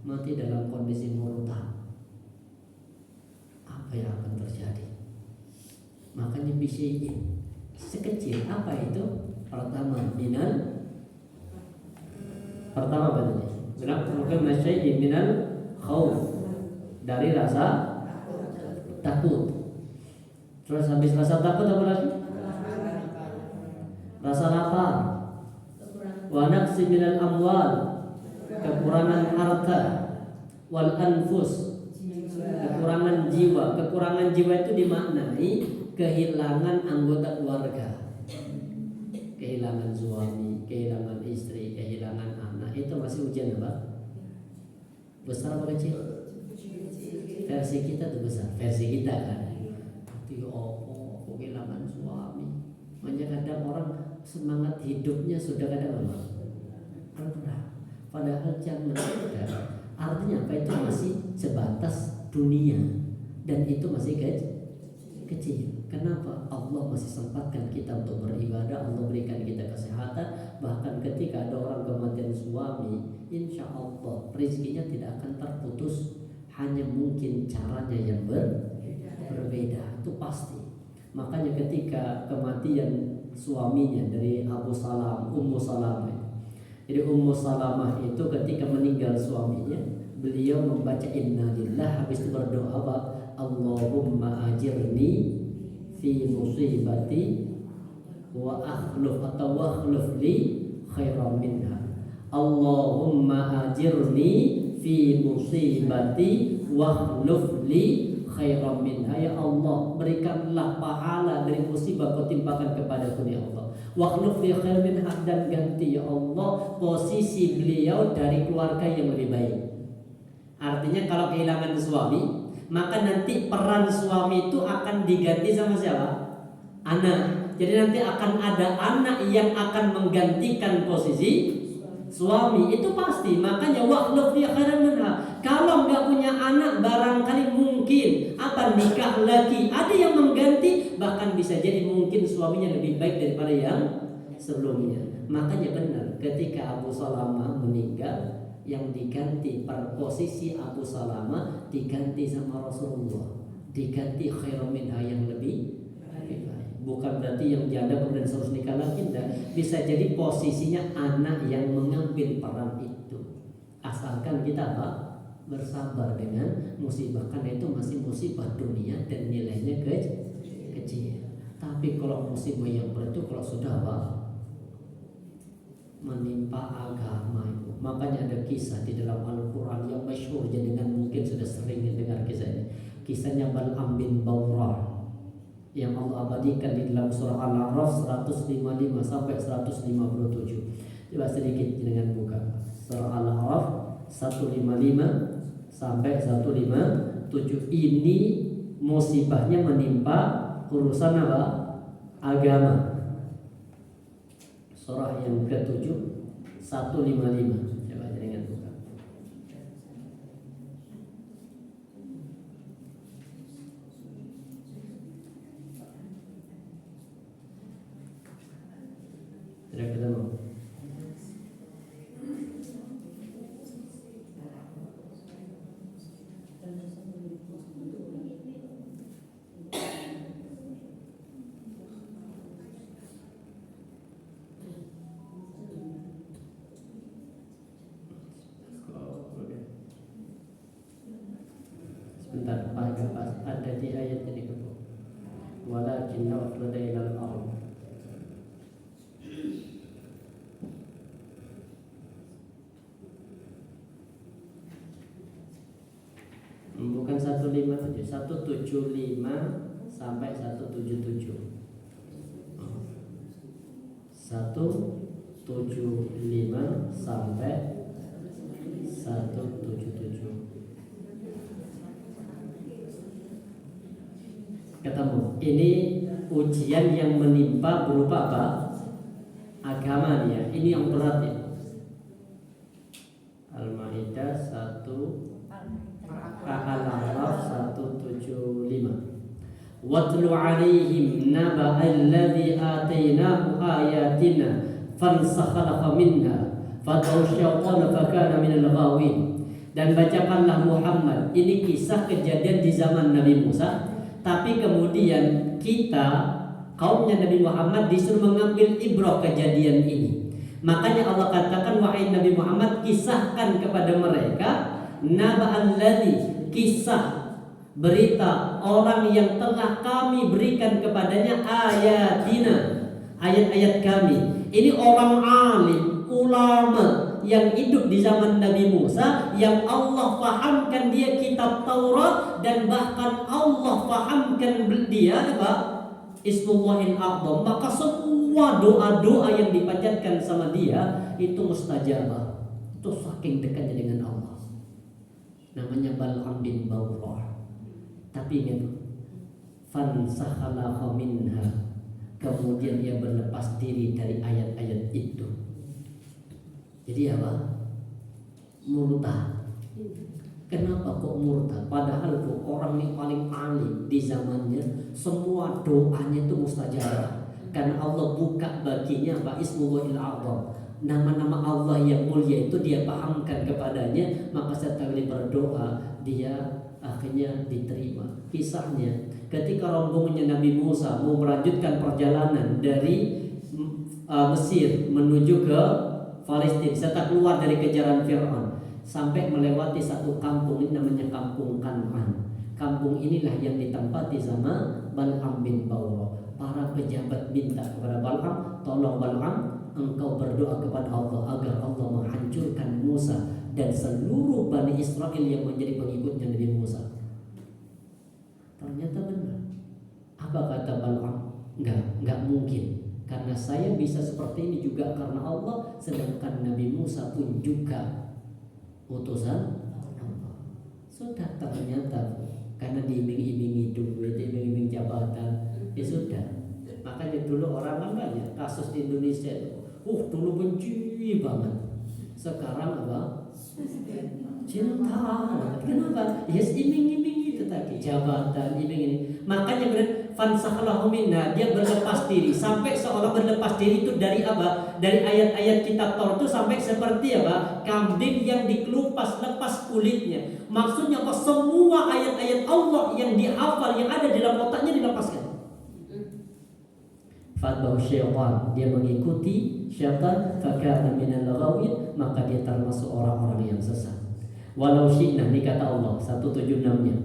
mati dalam kondisi murtad, apa yang akan terjadi? Makanya bisyai'in, sekecil apa itu? Pertama apa tadi? Kenapa? Mungkin bisyai'in minal khauf, dari rasa takut. Terus habis rasa takut apa lagi? Rasa lapar. Wa naqsi minal amwal, kekurangan harta. Wal anfus, kekurangan jiwa. Kekurangan jiwa itu dimaknai kehilangan anggota keluarga, kehilangan suami, kehilangan istri, kehilangan anak. Itu masih ujian apa? Besar apa kecil? Versi kita tuh besar, versi kita kan. Aku kehilangan suami. Makanya kadang orang semangat hidupnya sudah kadang rendah. Padahal jangan rendah. Artinya apa? Itu masih sebatas dunia dan itu masih kecil. Kenapa? Allah masih sempatkan kita untuk beribadah. Allah berikan kita kesehatan. Bahkan ketika ada orang kematian suami, insya Allah rezekinya tidak akan terputus. Hanya mungkin caranya yang berbeda. Itu pasti. Makanya ketika kematian suaminya dari Abu Salam, Ummu Salamah. Jadi Ummu Salamah itu ketika meninggal suaminya, beliau membaca innalillah, habis itu berdoa apa? Allahumma ajirni fi musibati wa akhluf li khairan minha. Allahumma ajirni fi musibati wa akhluf li khairan minha. Ya Allah, berikanlah pahala dari musibah kau timpakan kepadaku ya Allah. Wa akhluf li khairan minha, dan ganti ya Allah posisi beliau dari keluarga yang lebih baik. Artinya kalau kehilangan suami, maka nanti peran suami itu akan diganti sama siapa? Anak. Jadi nanti akan ada anak yang akan menggantikan posisi suami, itu pasti. Makanya waqluf li khairan minha. Kalau nggak punya anak, barangkali mungkin apa nikah lagi, ada yang mengganti, bahkan bisa jadi mungkin suaminya lebih baik daripada yang sebelumnya. Makanya benar ketika Abu Salamah meninggal, yang diganti per posisi Abu Salamah diganti sama Rasulullah, diganti khairum minha yang lebih baik. Bukan berarti yang janda kemudian harus nikah lagi, enggak. Bisa jadi posisinya anak yang mengambil peran itu, asalkan kita apa? Bersabar dengan musibah, karena itu masih musibah dunia dan nilainya kecil. Tapi kalau musibah yang berat itu kalau sudah apa? Menimpa agama itu. Makanya ada kisah di dalam Al-Quran yang masyhur, jenengan mungkin sudah sering dengar kisah ini. Kisahnya Bal'am bin Bawrah yang Allah abadikan di dalam surah Al-A'raf 155 sampai 157. Coba sedikit jenengan buka surah Al-A'raf 155 sampai 157. Ini musibahnya menimpa urusan apa? Agama. Surah yang ke-7 155. Coba jangan buka. Tidak ketemu. Sebentar, pas ada di ayat ini dulu. Walakin ladainal ardh. Bukan 157, 175 sampai 177. 175 sampai 177. Ketemu. Ini ujian yang menimpa berupa apa? Agama ya. Ini yang berat ya. Al-Maidah 1 Al-A'raf 175. Watlu 'alaihim naba'al ladzi atainahu ayatina fansakhala minha fatawsyaqqana fakana minal ghawin. Dan bacakanlah Muhammad, ini kisah kejadian di zaman Nabi Musa, tapi kemudian kita kaumnya Nabi Muhammad disuruh mengambil ibrah kejadian ini. Makanya Allah katakan, wahai Nabi Muhammad, kisahkan kepada mereka naba'al ladzi, kisah berita orang yang telah kami berikan kepadanya ayatina, ayat-ayat kami. Ini orang alim, ulama yang hidup di zaman Nabi Musa, yang Allah fahamkan dia kitab Taurat, dan bahkan Allah fahamkan dia apa? Ismullahil A'zam. Maka semua doa-doa yang dipanjatkan sama dia itu mustajabah. Itu saking dekatnya dengan Allah. Namanya Bal'am bin Bawrah. Tapi ingat, fansakhala minha, kemudian dia berlepas diri dari ayat-ayat itu. Jadi apa? Murtad. Kenapa kok murtad? Padahal tuh orang yang paling alim di zamannya, semua doanya itu mustajabah. Karena Allah buka baginya apa? Ismullahil A'zam. Nama-nama Allah yang mulia itu dia pahamkan kepadanya, maka setelah dia berdoa, dia akhirnya diterima. Kisahnya ketika rombongannya Nabi Musa mau melanjutkan perjalanan dari Mesir menuju ke Palestina, serta keluar dari kejaran Fir'aun, sampai melewati satu kampung, ini namanya kampung Kan'an. Kampung inilah yang ditempati sama Bal'am bin Bawrah. Para pejabat minta kepada Bal'am, tolong Bal'am, engkau berdoa kepada Allah agar Allah menghancurkan Musa dan seluruh Bani Israel yang menjadi pengikutnya Nabi Musa. Ternyata benar. Apa kata Bal'am? Enggak mungkin. Karena saya bisa seperti ini juga karena Allah, sedangkan Nabi Musa pun juga utusan Allah. Sudah ternyata karena diiming-imingi duit, diiming-iming jabatan, ya sudah. Makanya dulu orang kan banyak kasus di Indonesia itu. Dulu benci banget. Sekarang apa? Cinta. Kenapa? Yes, iming-iming itu tadi, jabatan, iming ini. Makanya benar fansakhalahu minna, dia berlepas diri. Sampai seolah berlepas diri itu dari apa? Dari ayat-ayat kitab Taurat itu sampai seperti apa? Kambing yang dikelupas lepas kulitnya. Maksudnya apa? Semua ayat-ayat Allah yang dihafal, yang ada di dalam otaknya dilepaskan. Fatba'u syaitan, dia mengikuti syaitan, fakana minal ghawin, maka dia termasuk orang-orang yang sesat. Walau syi'na, ini kata Allah 176-nya.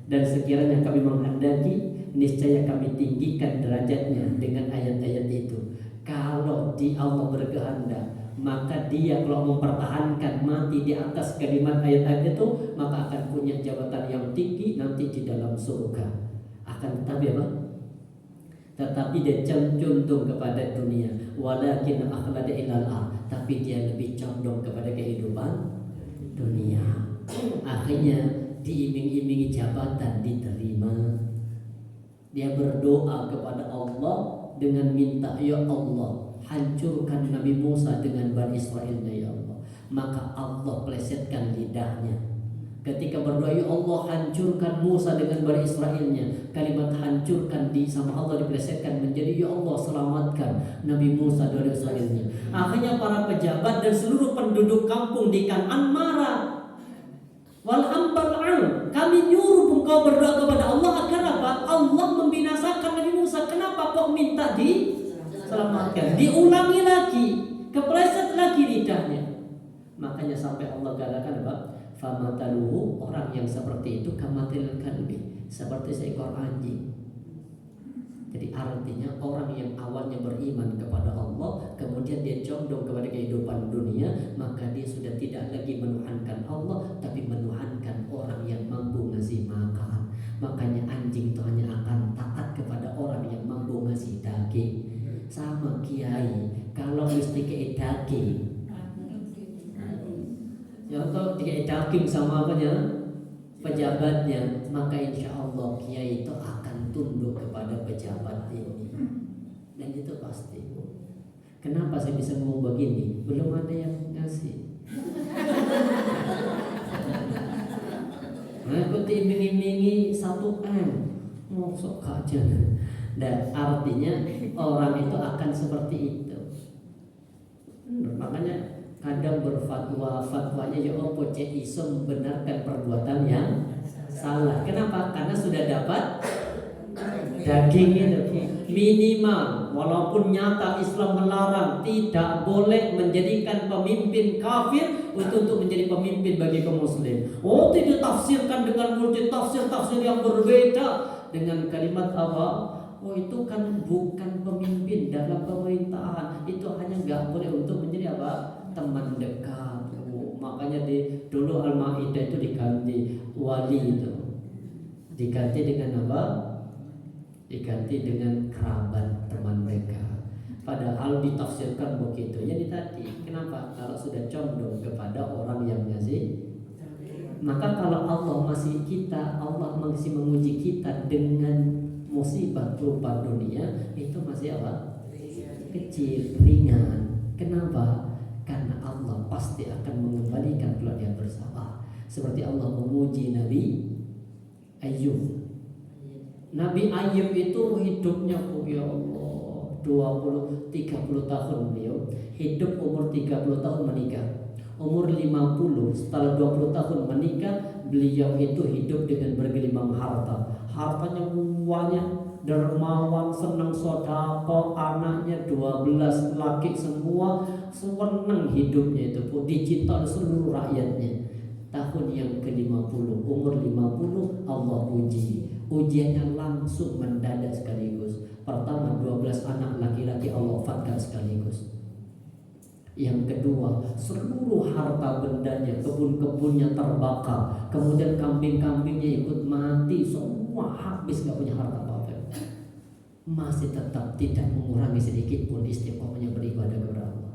Dan sekiranya kami menghendaki, niscaya kami tinggikan derajatnya dengan ayat-ayat itu. Kalau di Allah berkehendak, maka dia kalau mempertahankan mati di atas kalimat ayat-ayat itu, maka akan punya jabatan yang tinggi nanti di dalam surga. Akan tetapi apa? Tetapi dia condong kepada dunia. Walakin akhlada ilal ar, tapi dia lebih condong kepada kehidupan dunia. Akhirnya diiming-imingi jabatan diterima. Dia berdoa kepada Allah dengan minta, ya Allah, hancurkan Nabi Musa dengan Bani Israilnya ya Allah. Maka Allah plesetkan lidahnya. Ketika berdoa, ya Allah, hancurkan Musa dengan Bani Israilnya, kalimat hancurkan di sama Allah diplesetkan menjadi, ya Allah, selamatkan Nabi Musa dan Israilnya. Akhirnya para pejabat dan seluruh penduduk kampung di Kan'an marah. Walhamdulillah, kami nyuruh engkau berdoa kepada Allah agar apa? Allah membinasakan Nabi Musa. Kenapa kok minta diselamatkan? Diulangi lagi, kepleset lagi lidahnya. Makanya sampai Allah katakan apa? Famataluhu, orang yang seperti itu kamatil kalbi, seperti seekor anjing. Jadi artinya orang yang awalnya beriman kepada Allah, kemudian dia condong kepada kehidupan dunia, maka dia sudah tidak lagi menuhankan Allah, tapi menuhankan orang yang mampu ngasih makan. Makanya anjing itu hanya akan taat kepada orang yang mampu ngasih daging. Sama kiai, kalau mesti kayak daging, ya kalau dia daging sama apanya pejabatnya, maka insya Allah kiai itu akan tunduk kepada pejabat ini. Dan itu pasti. Kenapa saya bisa ngomong begini? Belum ada yang ngasih. Aku diiming-imingi 1M, mosok aja. Dan artinya orang itu akan seperti itu. Makanya kadang fatwanya ya opo cek iso membenarkan perbuatan yang salah. Kenapa? Karena sudah dapat daging itu. Minimal walaupun nyata Islam melarang, tidak boleh menjadikan pemimpin kafir untuk menjadi pemimpin bagi kaum muslim. Oh, tidak tafsirkan dengan multi tafsir yang berbeda dengan kalimat apa? Oh, itu kan bukan pemimpin dalam pemerintahan. Itu hanya nggak boleh untuk menjadi apa? Teman dekat. Makanya dulu Al-Maidah itu diganti wali itu. Diganti dengan apa? Diganti dengan kerabat, teman dekat. Padahal ditafsirkan begitu. Jadi tadi, kenapa? Kalau sudah condong kepada orang yang ngasih, maka kalau Allah masih kita, Allah masih menguji kita dengan musibah berupa dunia, itu masih apa? Kecil, ringan. Kenapa? Karena Allah pasti akan mengembalikan kalau dia bersabar. Seperti Allah menguji Nabi Ayub. Nabi Ayub itu hidupnya, ya Allah, 20-30 tahun beliau hidup, umur 30 tahun menikah, umur 50 setelah 20 tahun menikah, beliau itu hidup dengan bergelimang harta. Hartanya banyak, dermawan, senang sedekah, anaknya 12 laki semua, senang hidupnya itu pun dicintai seluruh rakyatnya. Tahun yang ke-50, umur 50, Allah uji. Ujiannya langsung mendadak sekaligus. Pertama 12 anak laki-laki Allah wafatkan sekaligus. Yang kedua, seluruh harta bendanya, kebun-kebunnya terbakar. Kemudian kambing-kambingnya ikut mati, semua habis, gak punya harta apa-apa. Masih tetap tidak mengurangi sedikit pun istiqomahnya beribadah kepada Allah.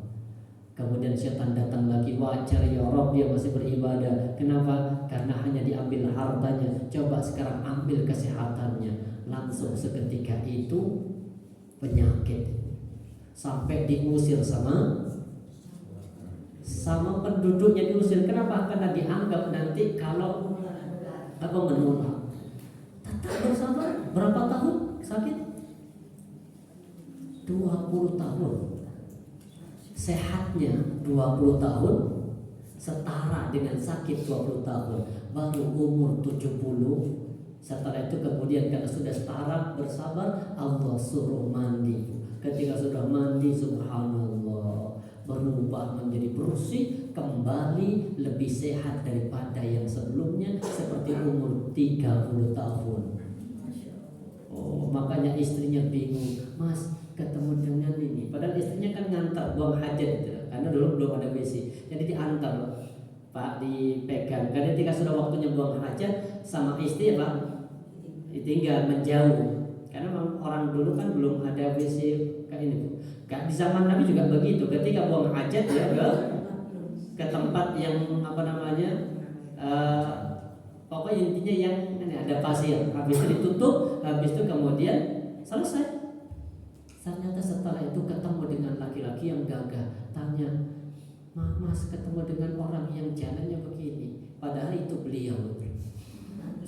Kemudian setan datang lagi, wajar ya Rob, dia masih beribadah. Kenapa? Karena hanya diambil hartanya. Coba sekarang ambil kesehatannya. Langsung seketika itu penyakit. Sampai diusir sama penduduknya, diusir. Kenapa? Karena dianggap nanti kalau apa menolak. Tetap bersabar berapa tahun? sakit? 20 tahun. Sehatnya 20 tahun setara dengan sakit 20 tahun. Baru umur 70. Setelah itu kemudian karena sudah setara bersabar, Allah suruh mandi. Ketika sudah mandi, subhanallah, berubah menjadi bersih, kembali lebih sehat daripada yang sebelumnya, seperti umur 30 tahun. Oh, makanya istrinya bingung, Mas, ketemu dengan ini. Padahal istrinya kan ngantar buang hajat gitu, karena dulu belum ada WC. Jadi diantar, Pak, dipegang. Karena ketika sudah waktunya buang hajat sama istri, Pak, ditinggal menjauh. Karena orang dulu kan belum ada WC kayak ini. Di zaman Nabi juga begitu. Ketika buang hajat ya ke tempat yang apa namanya, pokoknya intinya yang ini ada pasir. Habis itu ditutup, habis itu kemudian selesai. Ternyata setelah itu ketemu dengan laki-laki yang gagah. Tanya, Mas, ketemu dengan orang yang jalannya begini. Padahal itu beliau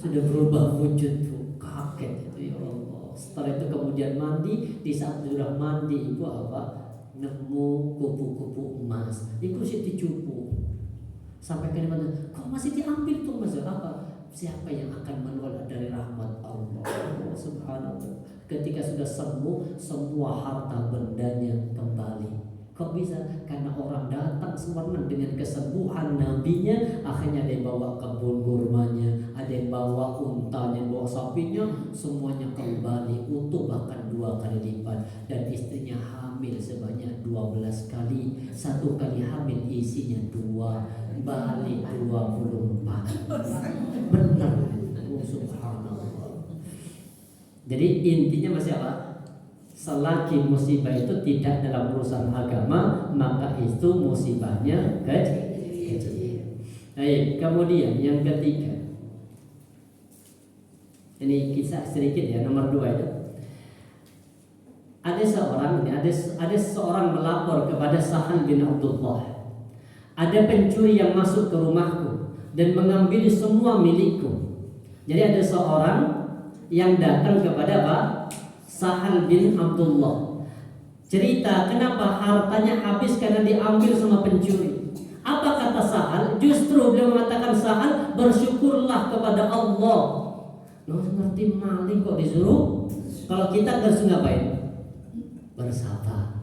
sudah berubah wujud tuh. Kaget itu, ya Allah. Setelah itu kemudian mandi. Di saat sudah mandi itu apa? Nemu kupu-kupu emas. Itu sih dicupu. Sampai ke mana? Kok masih diambil tuh Mas? Apa? Siapa yang akan menolak dari rahmat Allah? Subhanallah. Ketika sudah sembuh, semua harta bendanya kembali. Kok bisa? Karena orang datang senang dengan kesembuhan nabinya. Akhirnya ada yang bawa kebun kurmanya, ada yang bawa untanya, bawa sapinya, semuanya kembali utuh, bahkan 2 kali lipat. Dan istrinya hamil sebanyak 12 kali. 1 kali hamil isinya 2, balik 24. Benar. Oh, subhanallah. Jadi intinya masih apa? Selagi musibah itu tidak dalam urusan agama, maka itu musibahnya kecil. Baik, kemudian yang ketiga. Ini kisah sedikit ya, nomor 2 itu. Ada seorang melapor kepada Sahal bin Abdullah. Ada pencuri yang masuk ke rumahku dan mengambil semua milikku. Jadi ada seorang yang datang kepada Pak Sahal bin Abdullah, cerita kenapa hartanya habis karena diambil sama pencuri. Apa kata Sahal? Justru beliau mengatakan, Sahal, bersyukurlah kepada Allah. Ngerti maling kok disuruh? Kalau kita harus ngapain? Bersabar.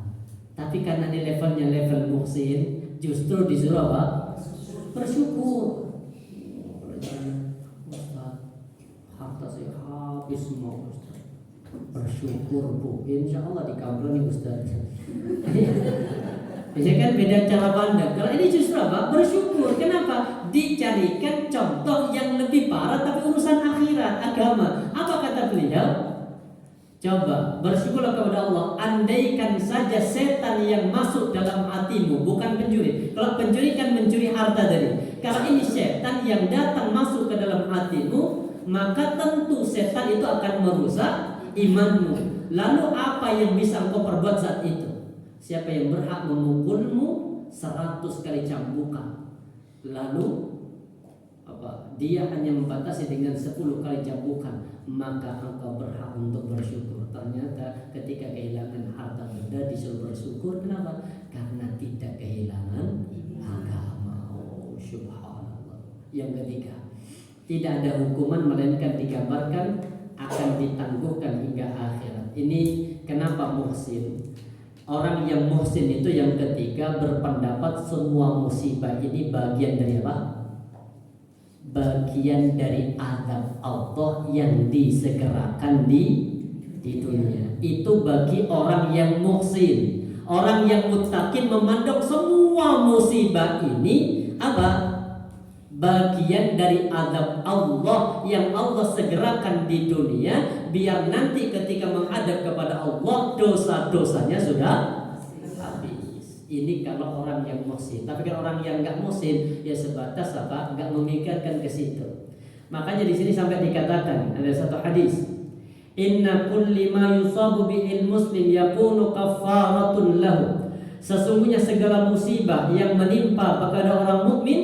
Tapi karena di levelnya level muhsin, justru disuruh apa? Bersyukur. Ustaz, harta saya habis semua, Ustaz. Bersyukur Bu, insya Allah dikabul nih Ustaz. Ini kan beda cara pandang. Kalau ini justru apa? Bersyukur. Kenapa? Dicarikan contoh yang lebih parah tapi urusan akhirat, agama. Apa kata beliau? Coba bersyukurlah kepada Allah. Andaikan saja setan yang masuk dalam hatimu bukan pencuri. Kalau pencuri kan mencuri harta tadi. Kalau ini setan yang datang masuk ke dalam hatimu, maka tentu setan itu akan merusak imanmu. Lalu apa yang bisa engkau perbuat saat itu? Siapa yang berhak memukulmu 100 kali cambukan? Lalu apa? Dia hanya membatasi dengan 10 kali cambukan, maka engkau berhak untuk bersyukur. Ternyata ketika kehilangan harta benda disuruh bersyukur. Kenapa? Karena tidak kehilangan agama. Oh, subhanallah. Yang ketiga, tidak ada hukuman melainkan digambarkan akan ditangguhkan hingga akhirat. Ini kenapa muhsin? Orang yang muhsin itu yang ketiga berpendapat semua musibah ini bagian dari apa? Bagian dari azab Allah yang disegerakan di dunia. Itu bagi orang yang muhsin. Orang yang muttaqin memandang semua musibah ini apa? Bagian dari azab Allah yang Allah segerakan di dunia, biar nanti ketika menghadap kepada Allah dosa-dosanya sudah habis. Ini kalau orang yang muhsin. Tapi kalau orang yang enggak muhsin, ya sebatas apa? Enggak memikirkan ke situ. Makanya di sini sampai dikatakan ada satu hadis, inna kulli ma yusabu bihil muslim yakunu kaffaratun lahu. Sesungguhnya segala musibah yang menimpa kepada orang mukmin,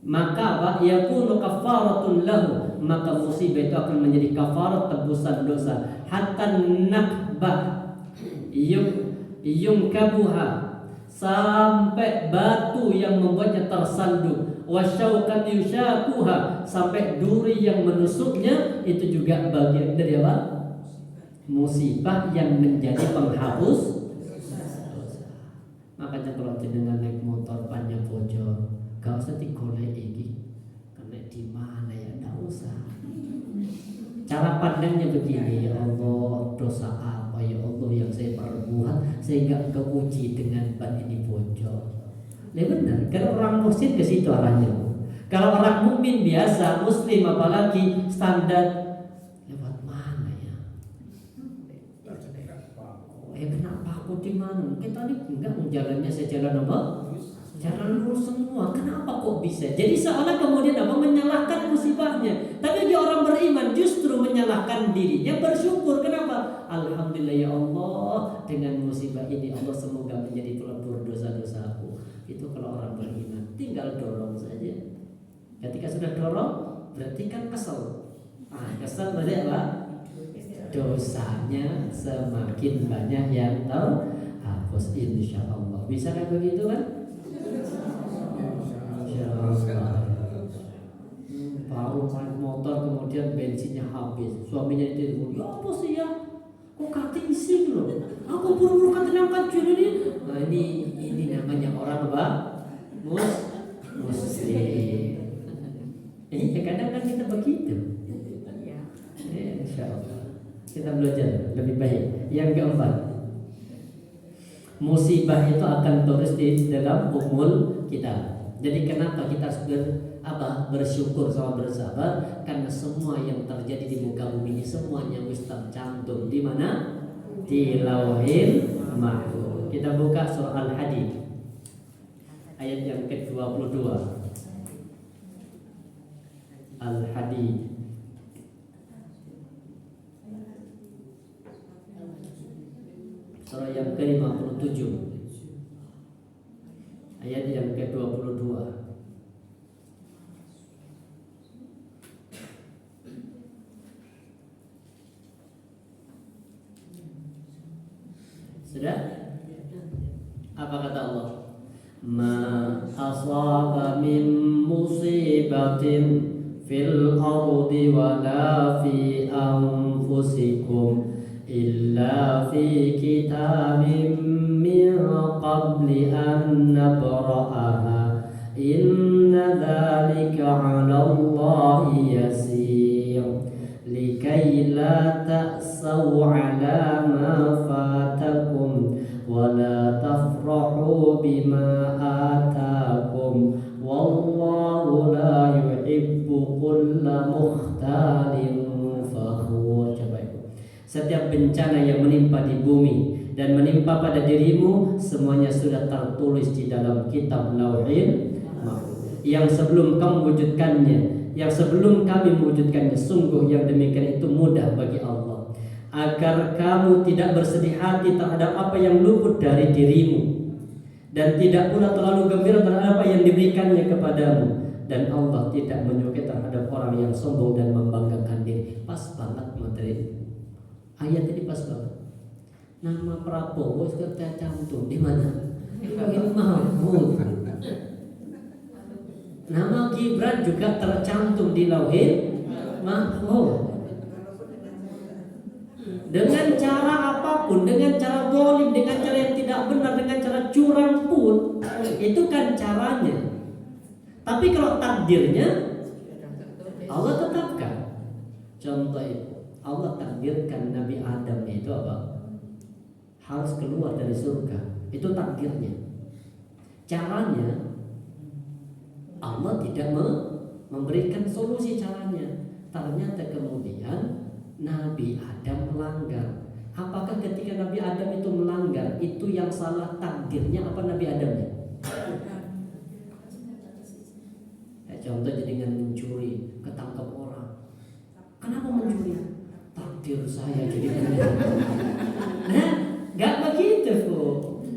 maka apa? Yakunu kaffaratun lahu, maka musibah itu akan menjadi kafarat tebusan dosa. Hatta nakbah yungkabuha, sampai batu yang membuatnya tersandung, wasyaukan yushakuha, sampai duri yang menusuknya, itu juga bagian dari apa? Musibah yang menjadi penghapus dosa. Makanya kalau jenengan naik motor panjang bocor, gak usah digolek iki kena di mana ya, gak usah. Cara pandangnya begini, ya Allah, dosa apa ya Allah yang saya perbuat sehingga keuji dengan ban ini bocor. Nah benar, kalau orang muslim ke situ arahnya. Kalau orang mukmin biasa, muslim apalagi standar, lewat mana ya? Kenapa aku di mana? Kita ini enggak jalannya sejalan apa? Jalan lurus semua. Kenapa kok bisa? Jadi seolah kemudian apa? Menyalahkan musibahnya. Tapi dia orang beriman justru menyalahkan dirinya, bersyukur. Kenapa? Alhamdulillah ya Allah, dengan musibah ini Allah semoga menjadi pelebur dosa-dosaku. Itu kalau orang beriman, tinggal dorong saja. Ketika sudah dorong, berarti kan kesel. Kesel berarti apa? Dosanya semakin banyak yang terhapus, insya Allah. Bisa kan begitu kan? Insya Allah. Baru naik motor kemudian bensinnya habis, suaminya itu, ya apa sih ya? Kok kaki isi loh? Aku buru-buru katanya angkat ini. Nah ini namanya orang apa? Muslim. Kadang kan kita begitu. Insya Allah. Kita belajar lebih baik. Yang keempat, musibah itu akan terus di dalam umur kita. Jadi kenapa kita harus bersyukur sama bersabar? Karena semua yang terjadi di muka bumi ini semuanya wis tercantum di mana? Di Lauhil Mahfuz. Kita buka surah Al-Hadid ayat yang ke-22. Al-Hadid surah yang ke-57 ayat yang ke-22. Sudah? Apa kata Allah? Ma asaba min musibatin fil ardi wala fi anfusikum illa fi kitabim min qabli an nabra'aha inna dhalika 'ala Allahi yasir likay la ta'saw 'ala ma fatakum wa la tafrahu bima atakum wallahu la yuhibbu kulla mukhtalin fakhur. Setiap bencana yang menimpa di bumi dan menimpa pada dirimu semuanya sudah tertulis di dalam kitab Lauhil Mahfuz. Yang sebelum kamu wujudkannya, yang sebelum kami mewujudkannya, sungguh yang demikian itu mudah bagi Allah, agar kamu tidak bersedih hati terhadap apa yang luput dari dirimu dan tidak pula terlalu gembira terhadap apa yang diberikannya kepadamu. Dan Allah tidak menyukai terhadap orang yang sombong dan membanggakan diri. Pas banget materi ayat ini, pas banget. Nama Prabowo sudah cantum di mana? Lauhil Mahfuz. Nama Gibran juga tercantum di Lauhil Mahfuz. Dengan cara apapun, dengan cara zalim, dengan cara yang tidak benar, dengan cara curang pun, itu kan caranya. Tapi kalau takdirnya Allah tetapkan. Contoh itu, Allah takdirkan Nabi Adam itu apa? Harus keluar dari surga. Itu takdirnya. Caranya Allah tidak memberikan solusi caranya. Ternyata kemudian Nabi Adam melanggar. Apakah ketika Nabi Adam itu melanggar, itu yang salah takdirnya apa Nabi Adamnya? Contoh jadi dengan mencuri, ketangkap orang. Kenapa mencuri? Takdir saya jadi benar. Nah, gak begitu Bu.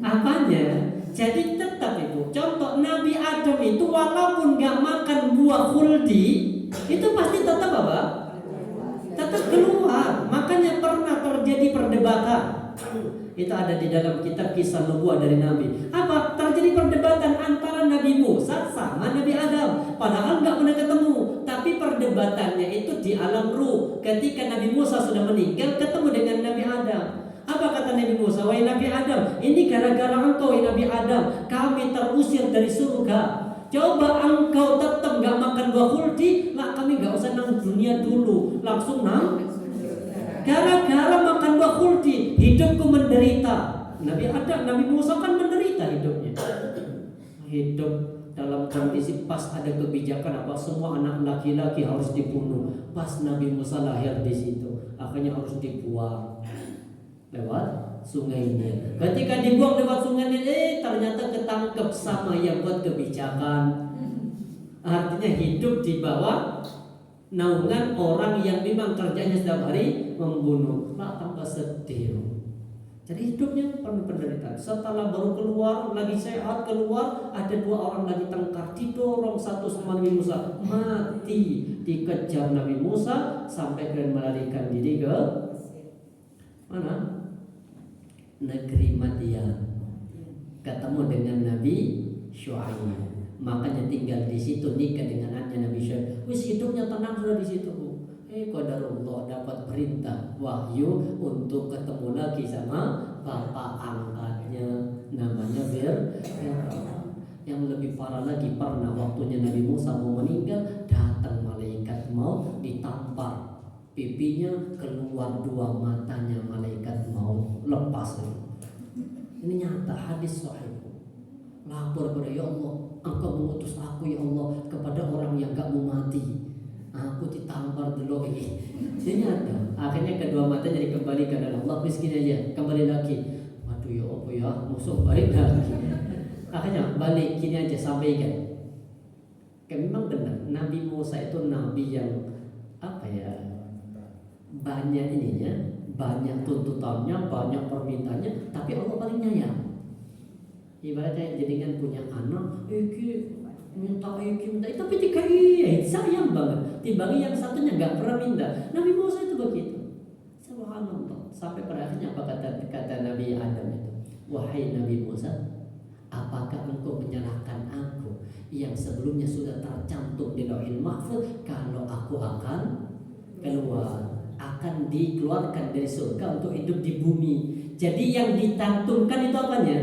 Apanya? Jadi tetap Ibu. Contoh Nabi Adam itu walaupun gak makan buah khuldi, itu pasti tetap apa? Itu ada di dalam kitab kisah nubuah dari Nabi. Apa? Terjadi perdebatan antara Nabi Musa sama Nabi Adam. Padahal nggak pernah ketemu. Tapi perdebatannya itu di alam ruh. Ketika Nabi Musa sudah meninggal, ketemu dengan Nabi Adam. Apa kata Nabi Musa? Wahai Nabi Adam, ini gara-gara engkau, wahai Nabi Adam, kami terusir dari surga. Coba engkau tetap gak makan buah khuldi, lah kami gak usah nang dunia dulu, langsung nang. Gara-gara makan buah khuldi, hidupku menderita. Nabi Adam, Nabi Musa kan menderita hidupnya. Hidup dalam kondisi pas ada kebijakan apa semua anak laki-laki harus dibunuh. Pas Nabi Musa lahir di situ, akhirnya harus dibuang lewat sungai Nil. Ketika dibuang lewat sungai Nil, ternyata ketangkep sama yang buat kebijakan. Artinya hidup di bawah naungan orang yang memang kerjanya setiap hari membunuh. Lah tambah sedih. Jadi hidupnya penuh penderitaan. Setelah baru keluar, lagi sehat keluar, ada 2 orang lagi tengkar, didorong satu sama Nabi Musa, mati. Dikejar Nabi Musa sampai kemudian melarikan diri ke mana? Negeri Madian, ketemu dengan Nabi Syuaib. Makanya tinggal di situ, nikah dengan anaknya Nabi Syuaib. Wis hidupnya tenang sudah di situ. Qadarullah dapat perintah wahyu untuk ketemu lagi sama bapak angkatnya namanya Yang lebih parah lagi, pernah waktunya Nabi Musa mau meninggal, datang malaikat mau ditampar. Pipinya keluar 2 matanya, malaikat mau lepas. Ini nyata, hadis sahih. Lapor kepada ya Allah, engkau mengutus aku ya Allah kepada orang yang gak mau mati. Aku ditampar dulu ini. Ini nyata. Akhirnya kedua matanya jadi kembali ke dalam Allah. Miskin aja, kembali lagi. Waduh ya Allah ya, musuh balik lagi. Akhirnya balik, gini aja sampaikan. Memang benar, Nabi Musa itu nabi yang apa ya? Banyak ininya, banyak tuntutannya, banyak permintaannya, tapi Allah paling nyayang. Ibaratnya jadikan punya anak, minta, tapi dikai, sayang banget. Timbang yang satunya nggak pernah minta. Nabi Musa itu begitu. Subhanallah. Sampai pada akhirnya apa kata Nabi Adam itu? Wahai Nabi Musa, apakah engkau menyalahkan aku yang sebelumnya sudah tercantum di Lauhil Mahfuz kalau aku akan keluar? Akan dikeluarkan dari surga untuk hidup di bumi. Jadi yang dicantumkan itu apanya?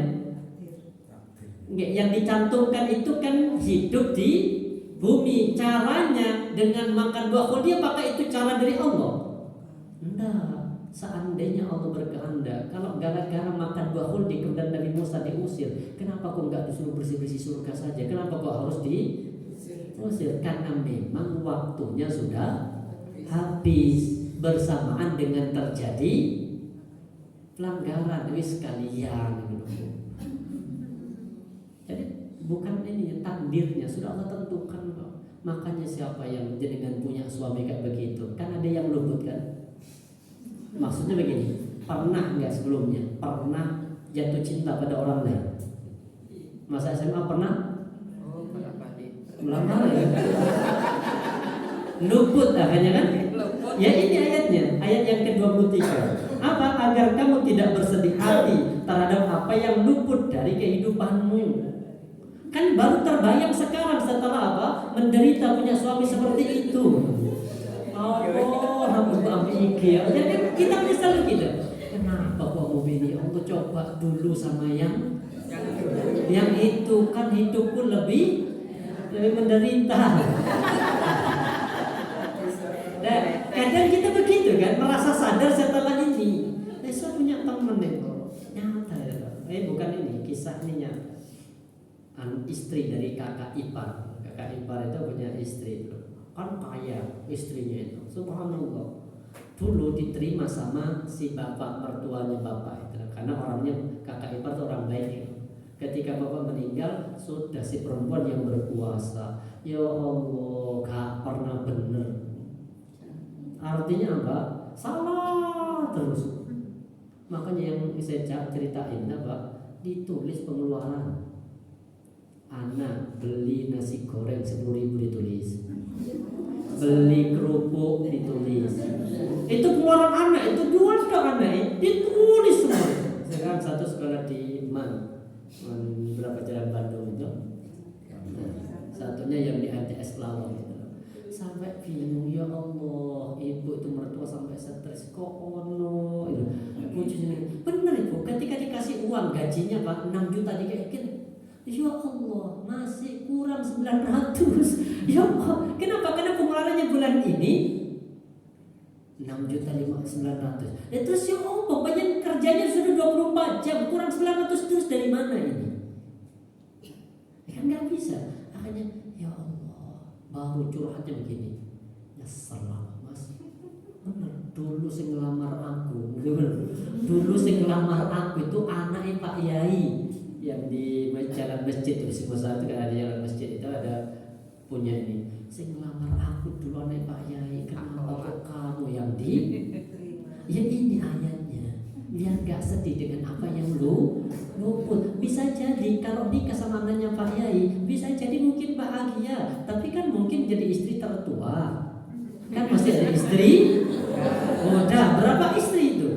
Yang dicantumkan itu kan hidup di bumi. Caranya dengan makan buah khuldi, apakah itu cara dari Allah? Enggak. Seandainya Allah berkehendak, kalau gara-gara makan buah khuldi kemudian Nabi Musa diusir, kenapa kok enggak disuruh bersih-bersih surga saja? Kenapa kok harus diusir? Karena memang waktunya sudah habis. Bersamaan dengan terjadi pelanggaran wis sekalian gitu. Jadi bukan ini takdirnya sudah Allah tentukan kok. Makanya siapa yang jenengan punya suami kayak begitu, kan ada yang luput kan? Maksudnya begini, pernah nggak sebelumnya pernah jatuh cinta pada orang lain? Masa SMA pernah? Oh, pernah Pak. Melamar ya? Luput akhirnya kan? Ya ini ayatnya, ayat yang ke-23. Apa? Agar kamu tidak bersedih hati terhadap apa yang luput dari kehidupanmu. Kan baru terbayang sekarang setelah apa? Menderita punya suami seperti itu. Allah, jadi kita menyesal gitu. Kenapa kok mau ini? Aku coba dulu sama yang itu kan hidupku lebih menderita. Nah, kadang kita begitu kan, merasa sadar setelah ini. Saya punya teman itu, nyata ya. Bukan ini, kisah ini nyata. Istri dari kakak ipar. Kakak ipar itu punya istri itu. Kan kaya istrinya itu. Subhanallah. Dulu diterima sama si bapak mertuanya bapak itu. Karena orangnya kakak ipar itu orang baik itu. Ketika bapak meninggal, sudah si perempuan yang berkuasa. Ya Allah, gak pernah bener. Artinya apa? Salah terus. Makanya yang saya ceritain apa? Ditulis pengeluaran. Anak beli nasi goreng 10.000 ditulis. Beli kerupuk ditulis. Itu pengeluaran anak, itu dua anak ditulis semua. kok ono itu. Bener Ibu, ketika dikasih uang gajinya Pak 6 juta dikasih, ya Allah masih kurang 900. Ya Allah, kenapa? Karena pengeluarannya bulan ini 6.900.000. Terus ya Allah, banyak kerjanya sudah 24 jam, kurang 900 terus dari mana ini? Ya kan nggak bisa. Akhirnya ya Allah, baru curhatnya begini. Nyesel Mas. Bener, dulu sing ngelamar aku, dulu sing ngelamar aku itu anaknya Pak Yai yang di jalan masjid, di sebuah satu kan ada jalan masjid itu ada punya ini. Sing ngelamar aku dulu anak Pak Yai, kenapa kok kamu yang di? Ya ini ayatnya, biar gak sedih dengan apa yang lu luput. Bisa jadi kalau nikah sama anaknya Pak Yai, bisa jadi mungkin bahagia, tapi kan mungkin jadi istri tertua. Kan masih ada istri muda, berapa istri itu?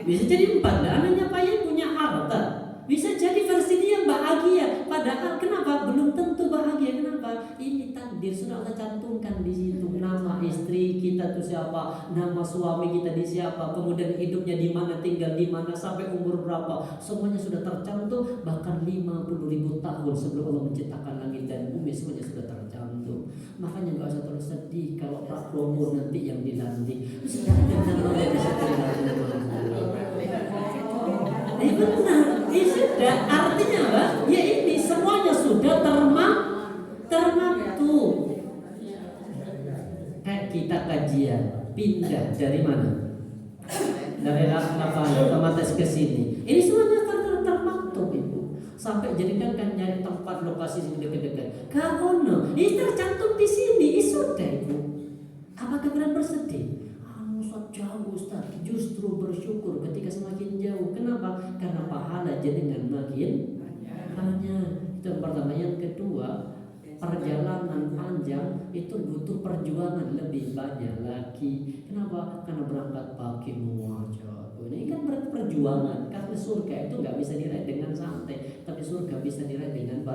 Bisa jadi 4, anaknya Pak Yai punya harta. Bisa jadi versi dia bahagia, padahal kenapa? Belum tentu bahagia. Kenapa? Ini takdir sudah Allah cantumkan di situ. Nama istri kita itu siapa, nama suami kita di siapa, kemudian hidupnya di mana, tinggal di mana, sampai umur berapa, semuanya sudah tercantum. Bahkan 50.000 tahun sebelum Allah menciptakan langit dan bumi, semuanya sudah tercantum. Makanya nggak usah terus sedih kalau Pak Prabowo nanti yang dilantik. Sudah ada namanya di situ. Benar, ini sudah artinya apa? Ya ini semuanya sudah termaktub. Kayak kita kajian pindah dari mana? Dari otomatis ke sini. Ini semuanya termaktub Ibu. Sampai jadikan kan nyari tempat lokasi yang dekat-dekat. Kagono, ini tercantum di sini. Ini sudah Ibu. Apakah kalian bersedih? Jauh Ustaz, justru bersyukur ketika semakin jauh. Kenapa? Karena pahala jenengan makin banyak. Itu yang pertama. Yang kedua, perjalanan panjang itu butuh perjuangan lebih banyak lagi. Kenapa? Karena berangkat pagi muwajah. Ini kan perjuangan. Karena surga itu nggak bisa diraih dengan santai, tapi surga bisa diraih dengan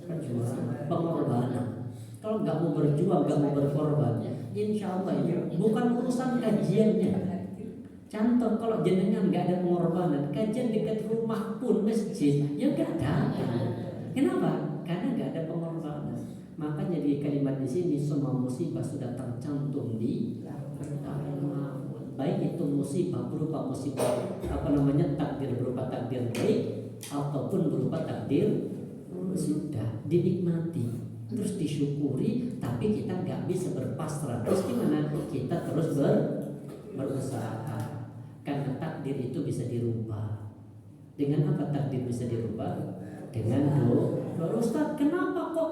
perjuangan, pengorbanan. Kalau nggak mau berjuang, nggak mau berkorban, insya Allah ini bukan urusan kajiannya. Contoh kalau jenengan nggak ada pengorbanan, kajian dekat rumah pun masjid, ya nggak ada. Kenapa? Karena nggak ada pengorbanan. Makanya di kalimat di sini semua musibah sudah tercantum di baik itu musibah berupa musibah takdir berupa takdir baik ataupun berupa takdir sudah dinikmati. Terus disyukuri, tapi kita nggak bisa berpasrah. Terus gimana? Kita terus berusaha. Karena takdir itu bisa dirubah. Dengan apa takdir bisa dirubah? Dengan doa. Ustaz, kenapa kok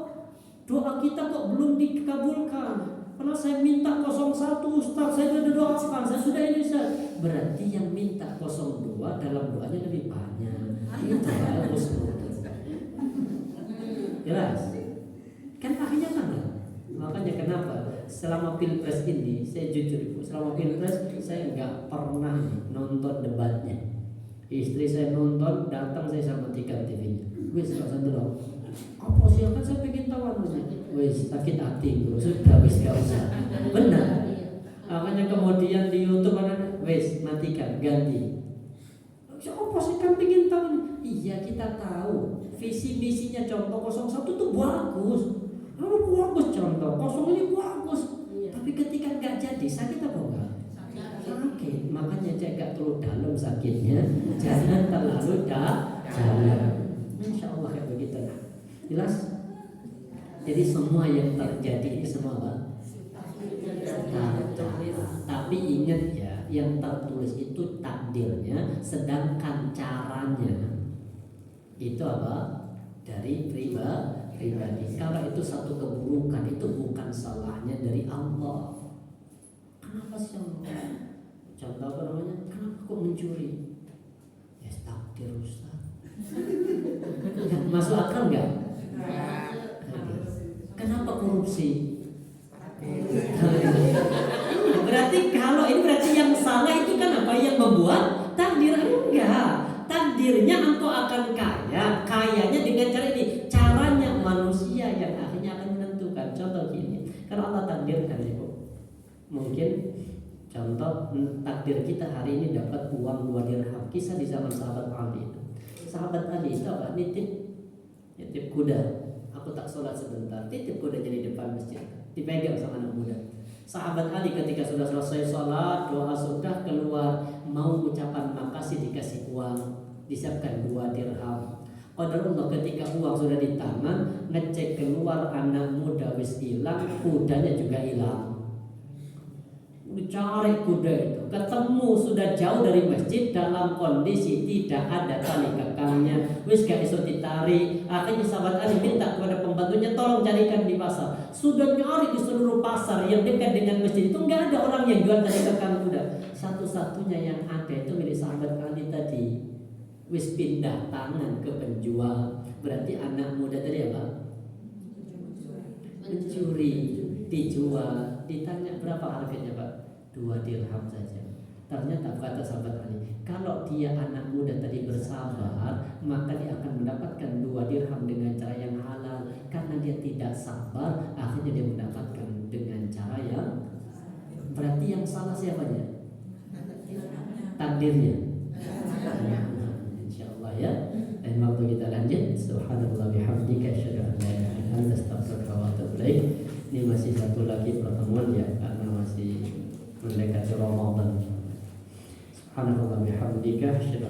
doa kita kok belum dikabulkan? Karena saya minta 01 Ustaz, saya sudah doakan, saya sudah ini Ustaz. Berarti yang minta 02 dalam doanya lebih banyak. Itu harus jelas. Kan akhirnya kan. Makanya kenapa selama pilpres ini saya jujur Ibu, selama pilpres saya nggak pernah nonton debatnya. Istri saya nonton, datang saya sama matikan TV-nya. Wis nggak dulu. Apa sih kan saya pengen tahu anunya. Wis sakit hati bro, sudah wis nggak usah. Benar. Makanya kemudian di YouTube ada wis matikan, ganti. Apa sih kan pengen tahu? Iya kita tahu visi misinya contoh 01 tuh bagus. Lalu bagus contoh, 0 ini bagus. Tapi ketika nggak jadi, sakit apa enggak? Sakit. Makanya jaga terlalu dalam sakitnya, jangan terlalu dalam. Insya Allah kayak begitu. Jelas? Jadi semua yang terjadi ini semua apa? Tapi ingat ya, yang tertulis itu takdirnya, sedangkan caranya itu apa? Dari pribadi. Kalau itu satu keburukan, itu bukan salahnya dari Allah. Kenapa sih Allah? Contoh apa namanya? Kenapa kok mencuri? Ya takdir Ustaz. Masuk akal nggak? Kenapa korupsi? Berarti kalau ini berarti yang salah itu kan apa? Yang membuat takdir enggak. Takdirnya engkau akan kaya, kayanya dengan cara ini. Caranya manusia yang akhirnya akan menentukan. Contoh gini, kalau Allah takdirkan Ibu, mungkin Contoh takdir kita hari ini dapat uang 2 dirham. Kisah di zaman sahabat Ali itu. Sahabat Ali itu apa? Nitip kuda. Aku tak sholat sebentar, titip kuda jadi depan masjid. Dipegang sama anak muda. Sahabat Ali ketika sudah selesai sholat, doa sudah keluar, mau ucapan makasih dikasih uang, disiapkan 2 dirham. Qadarullah ketika uang sudah di tangan, ngecek keluar anak muda wis hilang, kudanya juga hilang. Cari kuda itu, ketemu sudah jauh dari masjid dalam kondisi tidak ada tali kekangnya, wis gak bisa ditarik. Akhirnya sahabat Ali minta kepada pembantunya, tolong carikan di pasar. Sudah nyari di seluruh pasar yang dekat dengan masjid itu nggak ada orang yang jual tali kekang kuda. Satu-satunya yang ada itu milik sahabat Ali tadi. Wis pindah tangan ke penjual. Berarti anak muda tadi apa? Mencuri, dijual. Ditanya berapa harganya Pak? 2 dirham saja. Ternyata kata sahabat Ali, kalau dia anak muda tadi bersabar, maka dia akan mendapatkan 2 dirham dengan cara yang halal. Karena dia tidak sabar, akhirnya dia mendapatkan dengan cara yang. Berarti yang salah siapanya? Takdirnya. Insyaallah ya. Dan waktu kita lanjut, subhanallah bihamdika asyhadu an la ilaha illa anta astaghfiruka wa atubu ilaik. Ini masih satu lagi pertemuan ya, karena masih mendekati Ramadan. Subhanallah bihamdika asyhadu